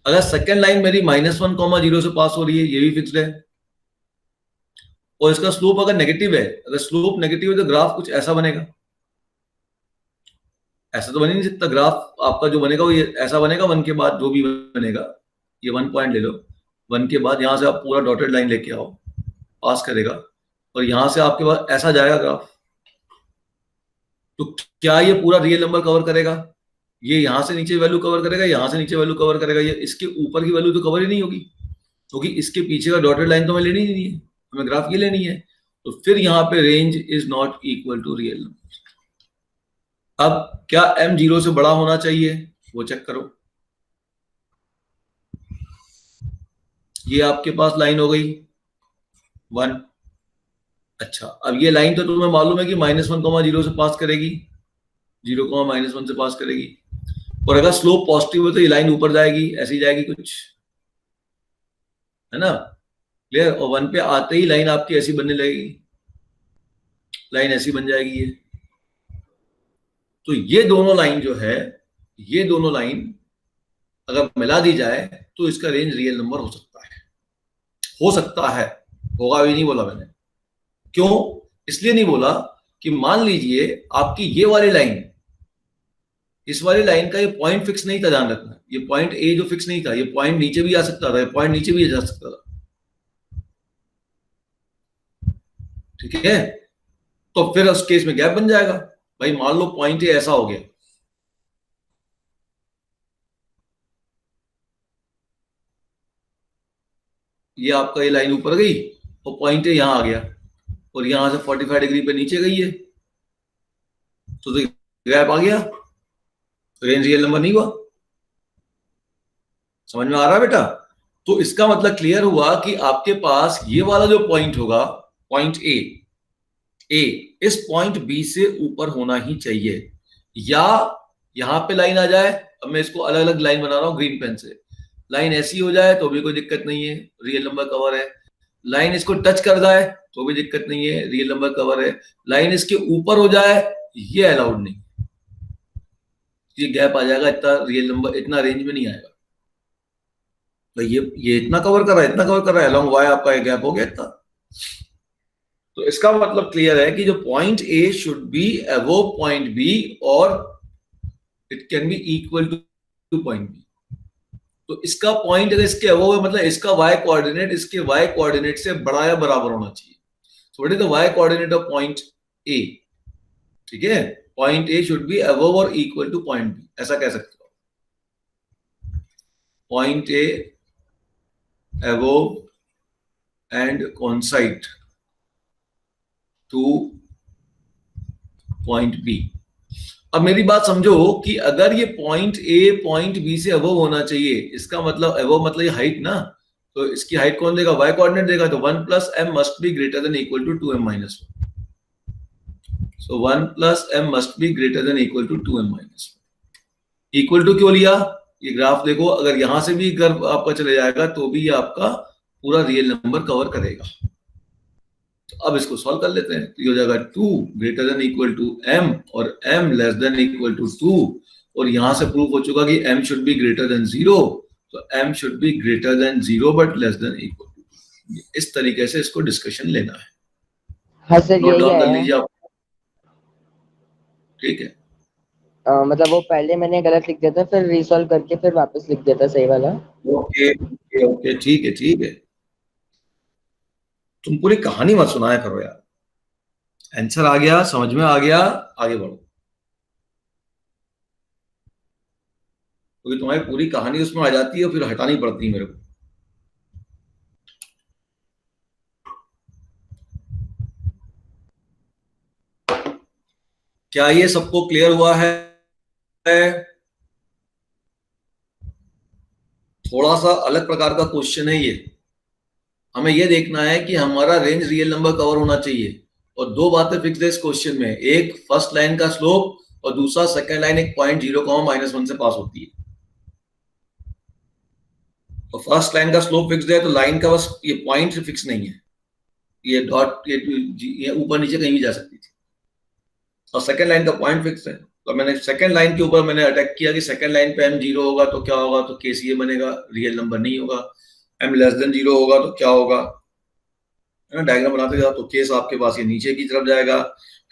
अगर सेकंड लाइन मेरी -1, 0 से पास हो रही है, ये भी फिक्स्ड है। और इसका स्लोप अगर नेगेटिव है, अगर स्लोप नेगेटिव है तो ग्राफ कुछ ऐसा बनेगा, ऐसा तो बन ही नहीं सकता। ग्राफ आपका जो बनेगा वो ये ऐसा बनेगा, 1 के बाद जो भी बनेगा, ये 1 पॉइंट ले लो, 1 के बाद यहां से आप पूरा डॉटेड लाइन लेके आओ, पास करेगा, और यहां से आपके पास ऐसा जाएगा ग्राफ। तो क्या ये पूरा रियल नंबर कवर करेगा? ये यहां से नीचे वैल्यू कवर करेगा, यहां से नीचे वैल्यू कवर करेगा, ये इसके ऊपर की वैल्यू तो कवर ही नहीं होगी, क्योंकि इसके पीछे का डॉटेड लाइन तो हमें लेनी ही नहीं है, हमें ग्राफ ये लेनी है। तो फिर यहाँ पे range is not equal to real number. अब क्या m 0 से बड़ा होना चाहिए, वो चेक करो। ये आपके पास लाइन हो गई 1। अच्छा, अब ये लाइन तो तुम्हें मालूम है कि -1, 0 से पास करेगी, 0, -1 से पास करेगी, और अगर स्लोप पॉजिटिव है तो ये लाइन ऊपर जाएगी, ऐसी जाएगी कुछ, है ना? क्लियर? और 1 पे आते ही लाइन आपकी ऐसी बनने लगेगी, लाइन ऐसी बन जाएगी ये। तो ये दोनों लाइन जो है, ये दोनों लाइन अगर मिला दी जाए तो इसका रेंज रियल नंबर हो सकता है, हो सकता है, होगा भी नहीं बोला मैंने। क्यों इसलिए नहीं बोला कि मान लीजिए आपकी ये वाली लाइन, इस वाली लाइन का ये पॉइंट फिक्स नहीं था, ध्यान रखना, ये पॉइंट ए जो फिक्स नहीं था, ये पॉइंट नीचे भी आ सकता था, ये पॉइंट नीचे भी जा सकता था, ठीक है? तो फिर उस केस में गैप बन जाएगा। भाई मान लो पॉइंट ए ऐसा हो गया, ये आपका ये लाइन ऊपर गई और पॉइंट ए यहाँ आ गया और यहां से 45 डिग्री पे नीचे गई है, तो गैप आ गया, रेंज रियल नंबर नहीं हुआ। समझ में आ रहा है बेटा? तो इसका मतलब क्लियर हुआ कि आपके पास ये वाला जो पॉइंट होगा, पॉइंट ए, इस पॉइंट बी से ऊपर होना ही चाहिए, या यहां पे लाइन आ जाए। अब मैं इसको अलग अलग लाइन बना रहा हूं ग्रीन पेन से, लाइन ऐसी हो जाए तो भी कोई दिक्कत नहीं है, रियल नंबर कवर है। लाइन इसको टच कर जाए तो भी दिक्कत नहीं है, रियल नंबर कवर है। लाइन इसके ऊपर हो जाए ये अलाउड नहीं, ये गैप आ जाएगा, इतना रियल नंबर इतना रेंज में नहीं आएगा। तो ये इतना कवर कर रहा है, इतना कवर कर रहा है, अलॉन्ग वाई आपका एक गैप हो गया इतना। तो इसका मतलब क्लियर है कि जो point A should be above point B और it can be equal to point B. तो इसका पॉइंट अगर इसके अबव है मतलब इसका वाई कोऑर्डिनेट इसके वाई कोऑर्डिनेट से बड़ा या बराबर होना चाहिए। So what is the Y coordinate of point A? ठीक है, point A should be above और इक्वल टू पॉइंट बी, ऐसा कह सकते हो। Point A above and coincide to point B। अब मेरी बात समझो कि अगर ये पॉइंट ए पॉइंट बी से अबव होना चाहिए, इसका मतलब अबव मतलब ये हाइट ना, तो इसकी हाइट कौन देगा? वाई कोऑर्डिनेट देगा। तो 1 plus m must be greater than equal to 2m minus 1। So 1 plus m must be greater than equal to 2m minus 1। Equal to क्यों लिया? ये ग्राफ देखो, अगर यहां से भी कर्व आपका चले जाएगा तो भी ये आपका पूरा रियल नंबर कवर करेगा। तो अब इसको सॉल्व कर लेते हैं। तो ये हो जाएगा 2 greater than equal to m और m less than equal to 2, और यहां से प्रूफ हो चुका कि m should be greater than 0, तो m should be greater than 0 but less than equal to. इस तरीके से इसको डिस्कशन लेना है। हाँ सर, नोट यही डाउन कर है। लीजिए आप, ठीक है। मतलब वो पहले मैंने गलत लिख दिया था, फिर रिसॉल्व करके फिर वापस लिख दिया था सही वाला। ओके ओके ओके, ठीक है ठीक है। तुम पूरी कहानी मत सुनाया करो यार, आंसर आ गया, समझ में आ गया, आगे बढ़ो, क्योंकि तुम्हारी पूरी कहानी उसमें आ जाती है और फिर हटानी पड़ती है मेरे को। क्या ये सबको क्लियर हुआ है? थोड़ा सा अलग प्रकार का क्वेश्चन है ये। हमें यह देखना है कि हमारा रेंज रियल नंबर कवर होना चाहिए, और दो बातें फिक्स है इस क्वेश्चन में, एक फर्स्ट लाइन का स्लोप और दूसरा सेकंड लाइन एक पॉइंट 0,-1 से पास होती है। तो फर्स्ट लाइन का स्लोप फिक्स है, तो लाइन का बस ये पॉइंट फिक्स नहीं है, ये डॉट ये ऊपर नीचे कहीं भी जा सकती थी, और सेकंड लाइन का पॉइंट फिक्स है। तो मैंने सेकंड लाइन के ऊपर मैंने अटैक किया कि सेकंड लाइन पे m 0 होगा तो क्या होगा, तो केस ये बनेगा, रियल नंबर नहीं होगा। m लेस देन 0 होगा तो क्या होगा, है ना, डायग्राम बनाते जाओ, तो केस आपके पास ये नीचे की तरफ जाएगा।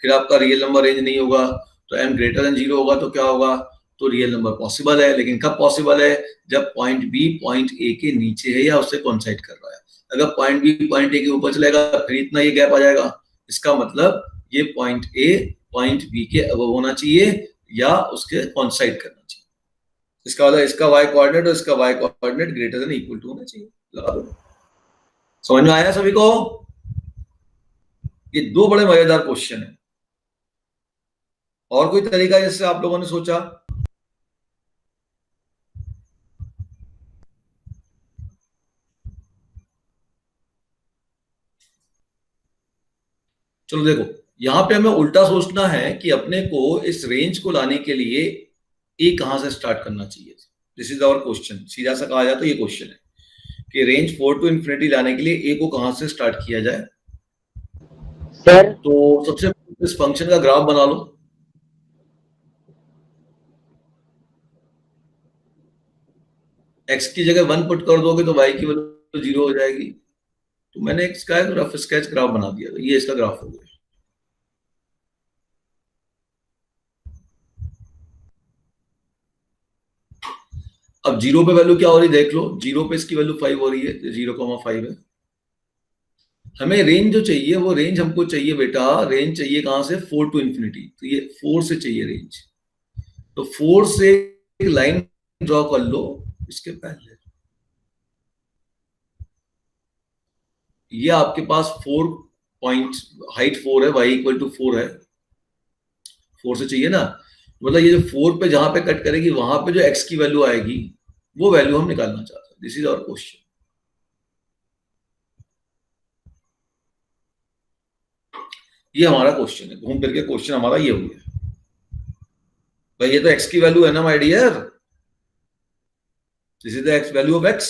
फिर आपका रियल नंबर रेंज नहीं होगा, तो m ग्रेटर देन 0 होगा तो क्या होगा, तो रियल नंबर पॉसिबल है। लेकिन कब पॉसिबल है? जब पॉइंट बी पॉइंट ए के नीचे है या उससे कॉन्साइड कर रहा है। अगर पॉइंट बी पॉइंट ए के ऊपर चलेगा फिर इतना ये गैप आ जाएगा। इसका मतलब ये पॉइंट ए पॉइंट बी के अबव होना चाहिए या उसके कॉन्साइड करना चाहिए। इसका मतलब इसका वाई कोऑर्डिनेट और इसका Y coordinate greater than equal to होना चाहिए। लगा दो। समझ में आया सभी को? ये दो बड़े मजेदार क्वेश्चन है। और कोई तरीका जिससे आप लोगों ने सोचा? चलो देखो, यहां पे हमें उल्टा सोचना है कि अपने को इस रेंज को लाने के लिए ए कहां से स्टार्ट करना चाहिए। This is our question. सीधा सा कहा जाए तो ये क्वेश्चन है कि रेंज 4 टू इंफिनिटी लाने के लिए ए को कहां से स्टार्ट किया जाए। सर तो सबसे इस फंक्शन का ग्राफ बना लो। x की जगह 1 पुट कर दोगे तो y की वैल्यू 0 हो जाएगी। तो मैंने एक रफ स्केच ग्राफ बना दिया, ये इसका ग्राफ हो गया। अब 0 पे वैल्यू क्या हो रही है देख लो, 0 पे इसकी वैल्यू 5 हो रही है, 0,5 है। हमें रेंज जो चाहिए वो रेंज हमको चाहिए बेटा, रेंज चाहिए कहां से? 4 टू इंफिनिटी। तो ये 4 से चाहिए रेंज। तो 4 से एक लाइन ड्रॉ कर लो इसके पहले, ये आपके पास 4 पॉइंट, हाइट 4 है, y इक्वल टू 4 है, 4 से चाहिए ना, मतलब ये जो 4 पे जहां पे कट करेगी वहां पे जो x की वैल्यू आएगी वो वैल्यू हम निकालना चाहते हैं। This is our question. ये हमारा क्वेश्चन है, घूम फिर के क्वेश्चन हमारा ये हो गया भाई, ये तो x की वैल्यू है ना my dear, this is the x value of x।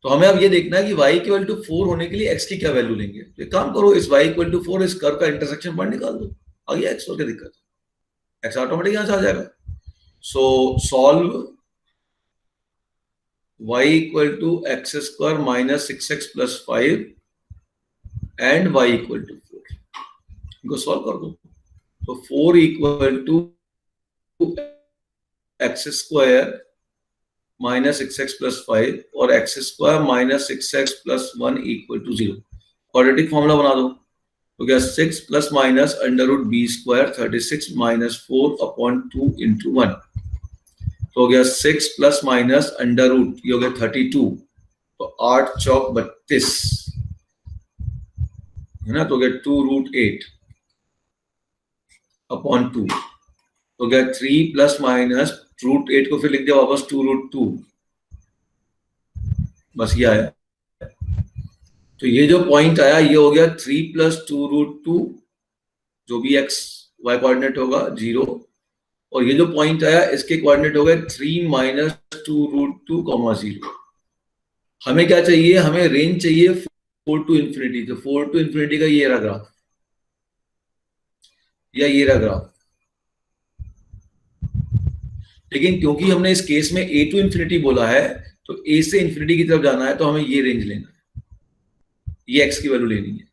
तो हमें अब ये देखना है कि y इक्वल टू 4 होने के लिए x की क्या वैल्यू लेंगे। तो एक काम करो, इस y इक्वल टू 4 इस कर्व का इंटरसेक्शन पॉइंट निकाल दो, आ गया x, और क्या दिक्कत है, x ऑटोमेटिक यहां से आ जाएगा। So solve y equal to x square minus 6x plus 5 and y equal to 4, इनको सॉल्व कर दो। तो 4 equal to x square minus 6x plus 5 और x square minus 6x plus 1 equal to 0, quadratic formula बना दो। तो क्या 6 plus minus under root b square 36 minus 4 upon 2 into 1, तो हो गया 6 प्लस माइनस अंडर रूट, ये हो गया 32, तो 8 चौक 32 है ना, तो हो गया 2 रूट 8 अपॉन 2, तो गया 3 प्लस माइनस रूट 8 को फिर लिख दिया वापस 2 रूट 2, बस ये आया। तो ये जो पॉइंट आया ये हो गया 3 प्लस 2 रूट 2, जो भी एक्स वाई कोऑर्डिनेट होगा 0, और ये जो पॉइंट आया इसके कोऑर्डिनेट हो गए 3 माइनस 2 रूट 2 कॉमा 0। हमें क्या चाहिए, हमें रेंज चाहिए 4 टू इंफिनिटी, तो 4 टू इंफिनिटी का ये रहा ग्राफ या ये रहा ग्राफ, लेकिन क्योंकि हमने इस केस में a टू इंफिनिटी बोला है तो a से इंफिनिटी की तरफ जाना है, तो हमें ये रेंज लेना है, ये x की वैल्यू लेनी है।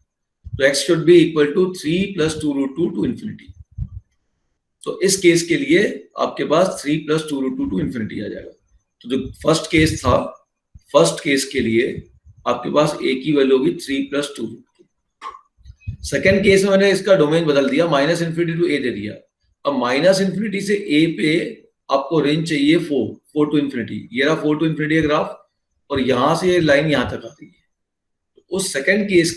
तो x should be equal to 3 plus 2 root 2 to infinity. तो इस केस के लिए आपके पास 3 प्लस 2 रूट 2 टू इंफिनिटी आ जाएगा। तो जो फर्स्ट केस था, फर्स्ट केस के लिए आपके पास a की वैल्यू होगी 3 प्लस 2 रूट 2। सेकेंड केस में मैंने इसका डोमेन बदल दिया, माइनस इंफिनिटी टू a दे दिया। अब माइनस इंफिनिटी से a पे आपको रेंज चाहिए 4 टू इंफिनिटी, ये रहा 4 टू इंफिनिटी का ग्राफ, और यहां से ये लाइन यहां तक आती है। तो उस सेकंड केस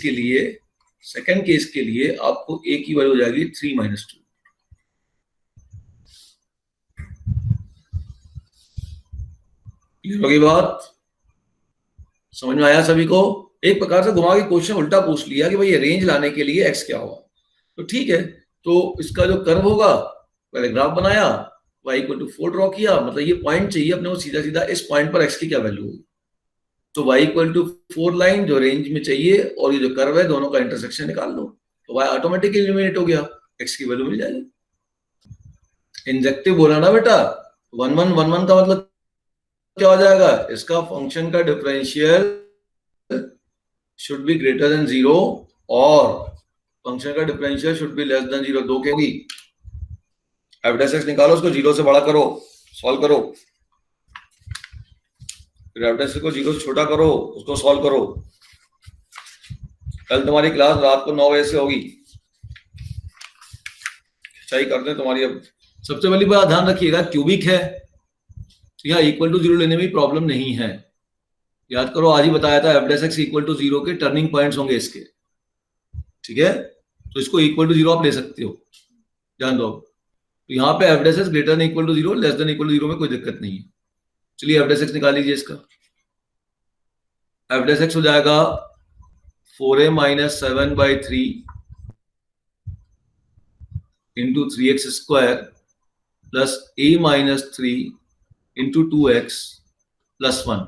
के लिए आपको a की वैल्यू हो जाएगी 3 माइनस 2। क्लियर होगी बात, समझ में आया सभी को? एक प्रकार से घुमा के क्वेश्चन उल्टा पूछ लिया कि भाई ये रेंज लाने के लिए x क्या हुआ। तो ठीक है, तो इसका जो कर्व होगा, पहले ग्राफ बनाया, y इक्वल टू 4 ड्रॉ किया, मतलब ये पॉइंट चाहिए अपने को सीधा सीधा, इस पॉइंट पर x की क्या वैल्यू होगी। तो y इक्वल टू 4 लाइन जो रेंज में चाहिए और ये जो कर्व है दोनों का इंटरसेक्शन निकाल लो, तो y ऑटोमेटिकली एलिमिनेट हो गया, x की वैल्यू मिल जाएगी। इंजेक्टिव बोला ना बेटा, 1 1 1 1 का मतलब क्या हो जाएगा, इसका फंक्शन का differential should be greater than 0 और फंक्शन का differential should be less then 0, दो कहेगी। एफ डैश एक्स निकालो, उसको 0 से बड़ा करो, सॉल्व करो, फिर एफ डैश को 0 से छोटा करो, उसको सॉल्व करो। कल तुम्हारी क्लास रात को 9 बजे से होगी, सही करते हैं तुम्हारी। अब सबसे पहली बात ध्यान रखिएगा, क्यूबिक है, यहाँ इक्वल टू 0 लेने में प्रॉब्लम नहीं है। याद करो, आज ही बताया था f dash x equal to 0 के टर्निंग पॉइंट्स होंगे इसके, ठीक है, तो इसको इक्वल टू 0 आप ले सकते हो, ध्यान दो। तो यहाँ पे f dash x greater than equal to 0, less than equal to 0 में कोई दिक्कत नहीं है। चलिए एफ डैश एक्स निकाल लीजिए इसका। एफ डैश एक्स हो जाएगा 4a minus 7 by 3 into 3x square plus a minus 3 into 2x plus 1,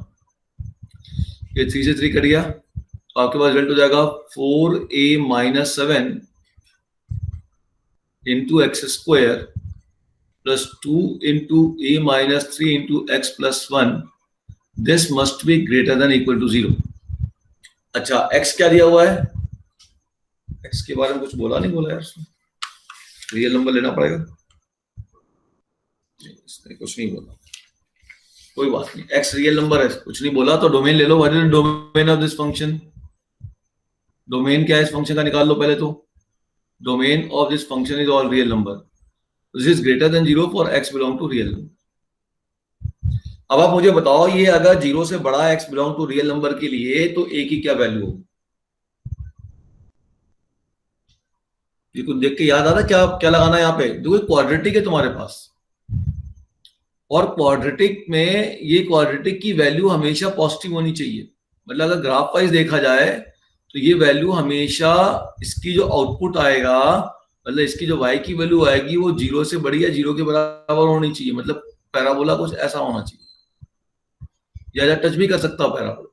ये 3 से 3 कट गया, तो आपके पास रिजल्ट हो जाएगा 4a minus 7 into x square plus 2 into a minus 3 into x plus 1, this must be greater than equal to 0। अच्छा, x क्या दिया हुआ है, x के बारे में कुछ बोला नहीं, बोला यार, रियल नंबर लेना पड़ेगा, इसने कुछ नहीं बोला, कोई बात नहीं, x रियल नंबर है, कुछ नहीं बोला, तो डोमेन ले लो। What is the domain of this function, domain क्या है इस फंक्शन का, निकाल लो पहले। तो domain of this function is all real number, this is greater than 0 for x belong to real number. अब आप मुझे बताओ, ये अगर 0 से बड़ा x belong to real number के लिए तो a की क्या वैल्यू होगी। ये कुछ देख के याद आ रहा क्या क्या लगाना है यहाँ पे? देखो क्वाड्रेटिक है तुम्हारे पास, और क्वाड्रेटिक में ये क्वाड्रेटिक की वैल्यू हमेशा पॉजिटिव होनी चाहिए। मतलब अगर ग्राफ वाइज देखा जाए तो ये वैल्यू हमेशा, इसकी जो आउटपुट आएगा, मतलब इसकी जो y की वैल्यू आएगी वो 0 से बड़ी या 0 के बराबर होनी चाहिए। मतलब पैराबोला कुछ ऐसा होना चाहिए, या टच भी कर सकता हो पैराबोला।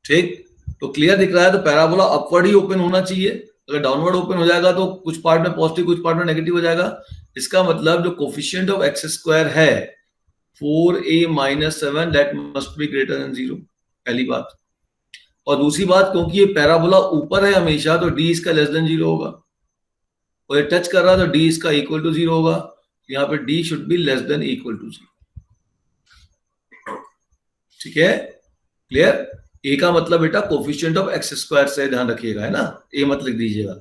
ठीक, तो क्लियर दिख रहा है? तो पैराबोला अपवर्ड ही ओपन होना चाहिए। अगर डाउनवर्ड ओपन हो जाएगा तो कुछ पार्ट में पॉजिटिव कुछ पार्ट में नेगेटिव हो जाएगा। इसका मतलब जो कोफिशिएंट ऑफ एक्स स्क्वायर है 4a minus 7 that must be greater than 0, पहली बात। और दूसरी बात, क्योंकि ये पैराबोला ऊपर है हमेशा, तो d इसका लेस देन 0 होगा, और ये टच कर रहा है तो d इसका इक्वल टू 0 होगा। यहाँ पे d should be less than equal to 0। ठीक है, क्लियर? ए का मतलब बेटा कोफिशिएंट ऑफ एक्स स्क्वायर से ध्यान रखिएगा, है ना, ए मत लिख दीजिएगा।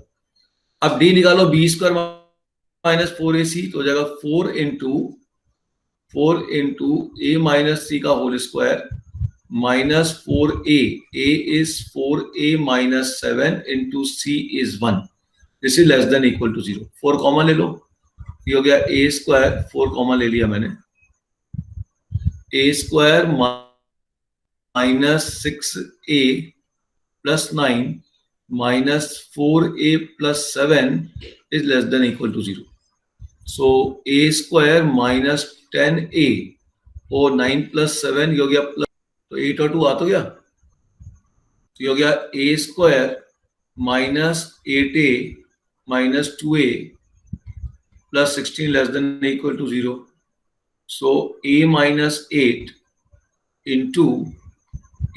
अब डी निकालो, बी स्क्वायर माइनस 4ac, तो हो जाएगा 4 इंटू ए माइनस सी का whole square minus 4a, a is 4a minus 7 into c is 1, this is less than equal to 0। 4 common ले लो, ये हो गया a स्क्वायर, 4 कॉमन ले लिया मैंने, a square minus 6a plus 9 minus 4a plus 7 is less than equal to 0। So a square minus 10a और 9 प्लस 7 ये हो गया प्लस, तो 8 और 2 आ तो गया, तो ये हो गया a square minus 8a minus 2a plus 16 less than equal to 0। So a minus 8 into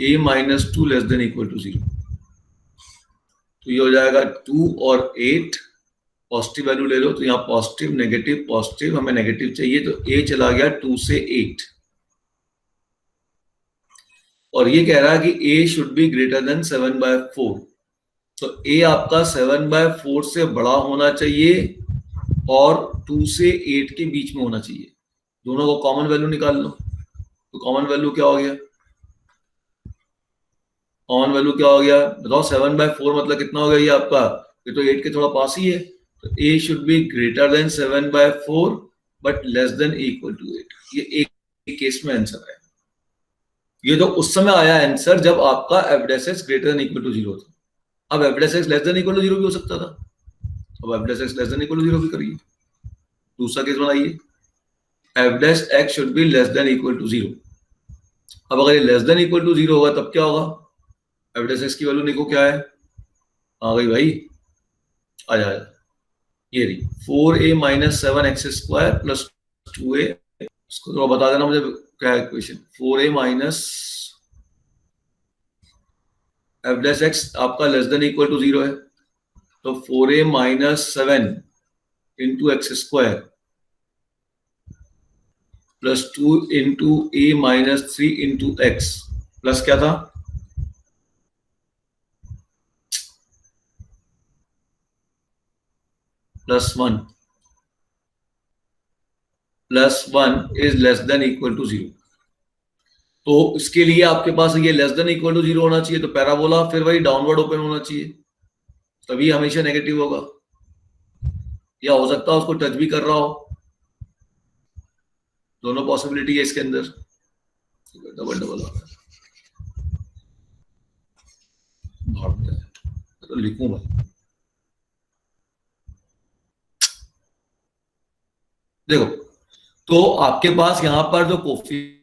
a minus 2 less than equal to 0, तो ये हो जाएगा 2 और 8, पॉजिटिव वैल्यू ले लो, तो यहाँ पॉजिटिव नेगेटिव पॉजिटिव, हमें नेगेटिव चाहिए, तो a चला गया 2 से 8, और ये कह रहा है कि a should be greater than 7/4। तो a आपका 7/4 से बड़ा होना चाहिए और 2 से 8 के बीच में होना चाहिए। दोनों को कॉमन वैल्यू निकाल लो, तो कॉमन वैल्यू क्या हो गया? कॉमन वैल्यू क्या हो गया बताओ? 7/4 मतलब कितना हो गया ये आपका? ये तो 8 के थोड़ा पास ही है, तो a should be greater than 7/4 but less than equal to 8। ये एक केस में आंसर है। ये तो उस समय आया आंसर जब आपका f dash x greater than equal to 0 था। अब f dash x less than equal to 0 भी हो सकता था, अब f dash x less than equal to 0 भी करिए। दूसरा केस बनाइए, f dash x should be less than equal to 0। अब अगर ये लेस देन इक्वल टू 0 होगा तब क्या होगा? f डैश x की वैल्यू देखो क्या है, आ गई भाई, आ जाएगा, ये रही 4a minus 7x square plus 2a। इसको थोड़ा बता देना मुझे क्या है equation. 4a minus f dash x आपका लेस देन इक्वल टू 0 है, तो 4a minus 7 into x square plus 2 into a minus 3 into x plus क्या था? Plus 1, plus 1 is less than equal to 0। तो इसके लिए आपके पास ये लेस देन इक्वल टू 0 होना चाहिए, तो पैराबोला फिर वही डाउनवर्ड ओपन होना चाहिए, तभी हमेशा नेगेटिव होगा, या हो सकता है उसको टच भी कर रहा हो, दोनों पॉसिबिलिटी है इसके अंदर। डबल डबल तो लिखूं मैं, देखो, तो आपके पास यहां पर जो कोफिशिएंट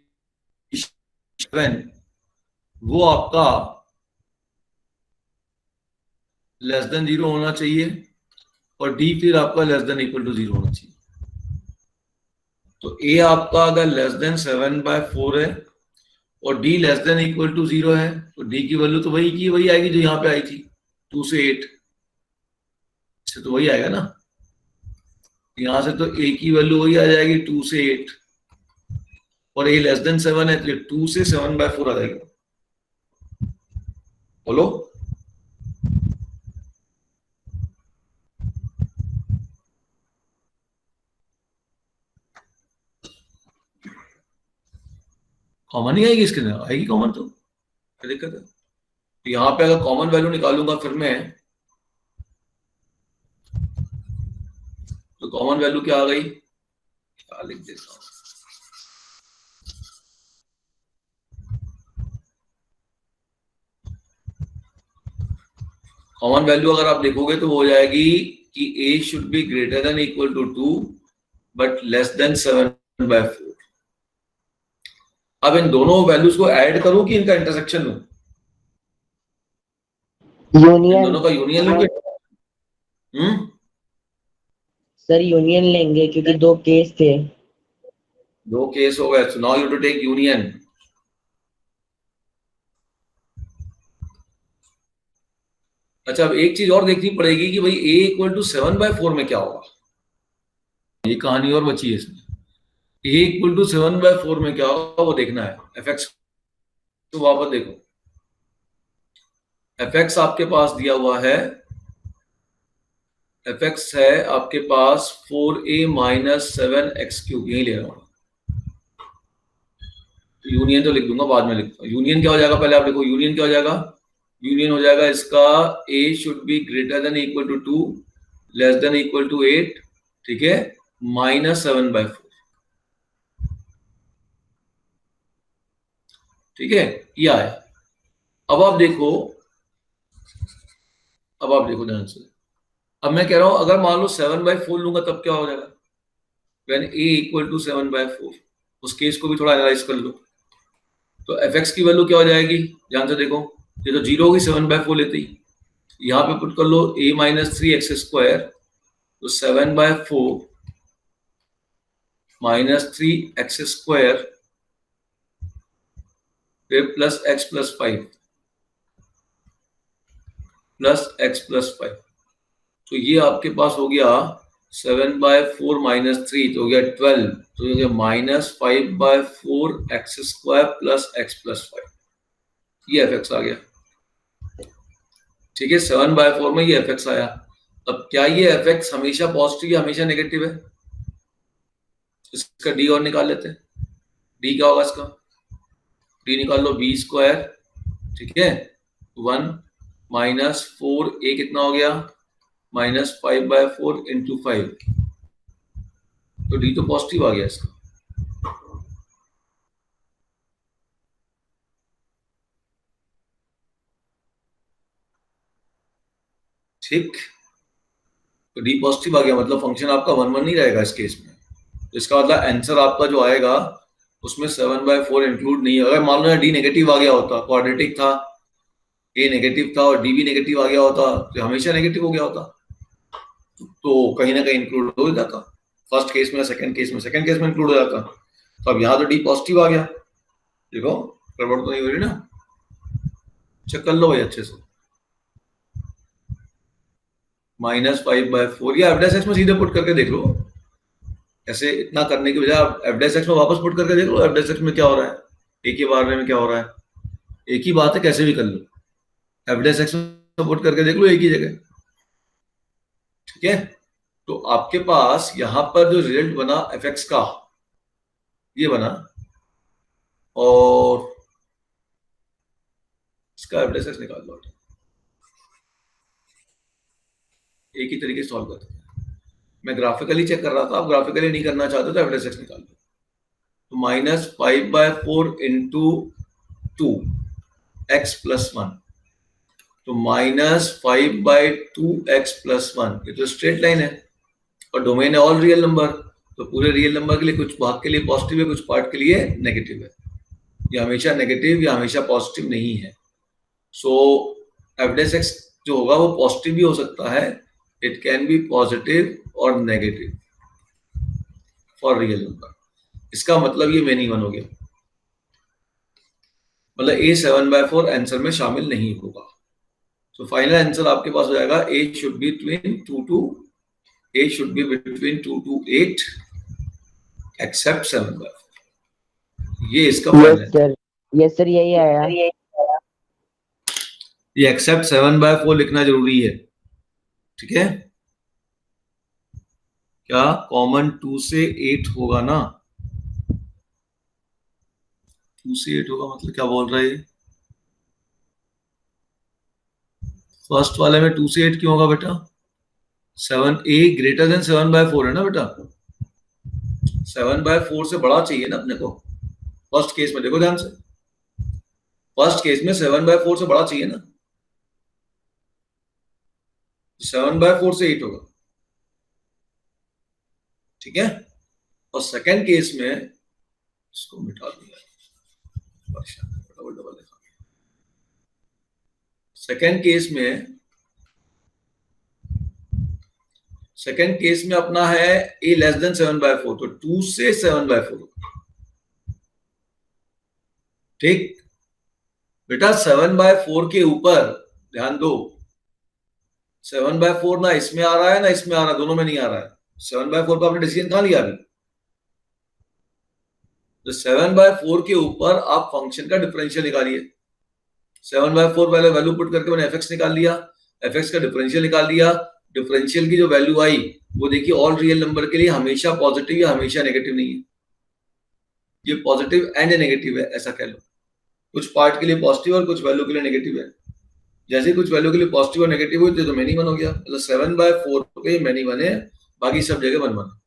वो आपका लेस देन 0 होना चाहिए, और डी फिर आपका लेस देन इक्वल टू 0 होना चाहिए। तो ए आपका अगर लेस देन 7/4 है और d less than equal to 0 है, तो डी की वैल्यू तो वही की वही आएगी जो यहाँ पे आई थी, 2 से 8 से, तो वही आएगा ना, यहां से तो ए की वैल्यू वही आ जाएगी 2 से 8, और ए लेस देन 7 है तो 2 से 7/4 आ जाएगा। बोलो, कॉमन ही आएगी इसके अंदर, आएगी कॉमन, तो क्या दिक्कत है? तो यहाँ पे अगर कॉमन वैल्यू निकालूंगा फिर मैं, तो कॉमन वैल्यू क्या आ गई, क्या लिख देता हूँ, कॉमन वैल्यू अगर आप देखोगे तो वो हो जाएगी कि a should be greater than equal to 2 but less than 7/4। अब इन दोनों वैल्यूज को ऐड करूं कि इनका इंटरसेक्शन लूं, इन यूनियन। दोनों का यूनियन लूं? सर यूनियन लेंगे क्योंकि दो केस थे। दो केस हो गए, so now you to take union. अच्छा, अब एक चीज और देखनी पड़ेगी कि भाई a इक्वल टू 7/4 में क्या होगा, ये कहानी और बची है इसमें। a इक्वल टू 7/4 में क्या होगा वो देखना है। fx तो वापस देखो, fx आपके पास दिया हुआ है, fx है आपके पास 4a माइनस 7x3, यही ले रहा हूं, यूनियन तो लिख दूंगा, बाद में लिखता हूँ। यूनियन क्या हो जाएगा, पहले आप देखो यूनियन क्या हो जाएगा, यूनियन हो जाएगा इसका a should be greater than equal to 2 less than equal to 8, ठीक है, माइनस 7/4, ठीक है, ये आया। अब आप देखो, अब आप देखो ध्यान से, अब मैं कह रहा हूं अगर मान लो 7/4 लूंगा तब क्या हो जाएगा, व्हेन a इक्वल टू 7/4, उस केस को भी थोड़ा एनालाइज कर लो। तो fx की वैल्यू क्या हो जाएगी, ध्यान से देखो, ये तो 0 होगी 7/4 लेते ही, यहाँ पे पुट कर लो a माइनस 3x², तो 7/4 माइनस 3x² फिर plus x plus 5 plus x plus 5, तो ये आपके पास हो गया 7/4 माइनस 3 तो हो गया 12, तो हो गया minus 5/4 x² plus x plus 5, ये fx आ गया, ठीक है, 7/4 में ये fx आया। अब क्या ये fx हमेशा पॉजिटिव या हमेशा नेगेटिव है, इसका d और निकाल लेते हैं, d क्या होगा इसका, d निकाल लो b², ठीक है, 1 माइनस 4a कितना हो गया, माइनस 5/4 इंटू 5, तो d तो पॉजिटिव आ गया इसका। ठीक, तो d पॉजिटिव आ गया, मतलब फंक्शन आपका 1 1 नहीं रहेगा इस केस में, तो इसका मतलब आंसर आपका जो आएगा उसमें 7/4 इंक्लूड नहीं है। अगर मान लो d नेगेटिव आ गया होता, क्वाड्रेटिक था, a नेगेटिव था और d भी नेगेटिव आ गया होता, तो हमेशा नेगेटिव हो गया होता, तो कहीं ना कहीं इंक्लूड हो जाता, फर्स्ट केस में, सेकंड केस में, सेकंड केस में इंक्लूड हो जाता। तो अब यहाँ तो d पॉजिटिव आ गया, देखो गड़बड़ तो नहीं हो रही ना, चेक कर लो भाई अच्छे से, -5/4 या f' में सीधे पुट करके देख लो, ऐसे इतना करने की बजाय आप f' में वापस पुट करके देख लो f' में क्या हो रहा है, एक ही बार में क्या हो रहा है, एक ही बात है, कैसे भी कर लो, f' में पुट करके देख लो एक ही जगह, ठीक है। तो आपके पास यहां पर जो रिजल्ट बना fx का, ये बना, और इसका f' निकाल लो, एक ही तरीके से सॉल्व करते हैं। मैं ग्राफिकली चेक कर रहा था, आप ग्राफिकली नहीं करना चाहते तो f' निकाल लो, तो -5/4 इंटू 2 x प्लस 1, तो -5/2x प्लस 1, ये तो स्ट्रेट लाइन है और डोमेन है ऑल रियल नंबर, तो पूरे रियल नंबर के लिए कुछ भाग के लिए पॉजिटिव है, कुछ पार्ट के लिए नेगेटिव है, या हमेशा नेगेटिव या हमेशा पॉजिटिव नहीं है। सो f' जो होगा वो पॉजिटिव भी हो सकता है, इट कैन बी पॉजिटिव और नेगेटिव फॉर रियल नंबर, इसका मतलब ये मेन वन हो गया, मतलब a 7/4 आंसर में शामिल नहीं होगा। तो फाइनल आंसर आपके पास हो जाएगा a should be between 2 to 8 except 7/4, ये इसका फाइनल है। यस सर यही आया। ये एक्सेप्ट 7/4 लिखना जरूरी है, ठीक है, क्या कॉमन 2 से 8 होगा ना, 2 से 8 होगा, मतलब क्या बोल रहा है, फर्स्ट वाले में 2 से 8 क्यों होगा बेटा? 7a ग्रेटर देन 7/4 है ना बेटा, 7/4 से बड़ा चाहिए ना अपने को। फर्स्ट केस में देखो ध्यान से, फर्स्ट केस में 7/4 से बड़ा चाहिए ना, 7/4 से 8 होगा, ठीक है। और सेकंड केस में इसको मिटा दिया, डबल डबल लिखा। सेकंड केस में अपना है a लेस देन 7/4, तो 2 से 7/4, ठीक बेटा। 7/4 के ऊपर ध्यान दो, 7/4 ना इसमें आ रहा है ना इसमें आ रहा है, दोनों में नहीं आ रहा है। 7/4 पर आपने डिसीजन कहां लिया अभी? तो 7/4 के ऊपर आप फंक्शन का डिफरेंशियल निकालिए। 7/4 वाले वैल्यू पुट करके मैंने fx निकाल लिया, fx का डिफरेंशियल निकाल लिया। डिफरेंशियल की जो वैल्यू आई वो देखिए ऑल रियल नंबर के लिए हमेशा पॉजिटिव या हमेशा नेगेटिव नहीं है, ये पॉजिटिव एंड नेगेटिव है ऐसा कह लो। कुछ पार्ट के लिए पॉजिटिव और कुछ वैल्यू के लिए नेगेटिव है। जैसे कुछ वैल्यू के लिए पॉजिटिव और नेगेटिव हुई तो मैनी वन हो गया, मतलब 7/4 पे मैनी वन है, बाकी सब जगह 1 1।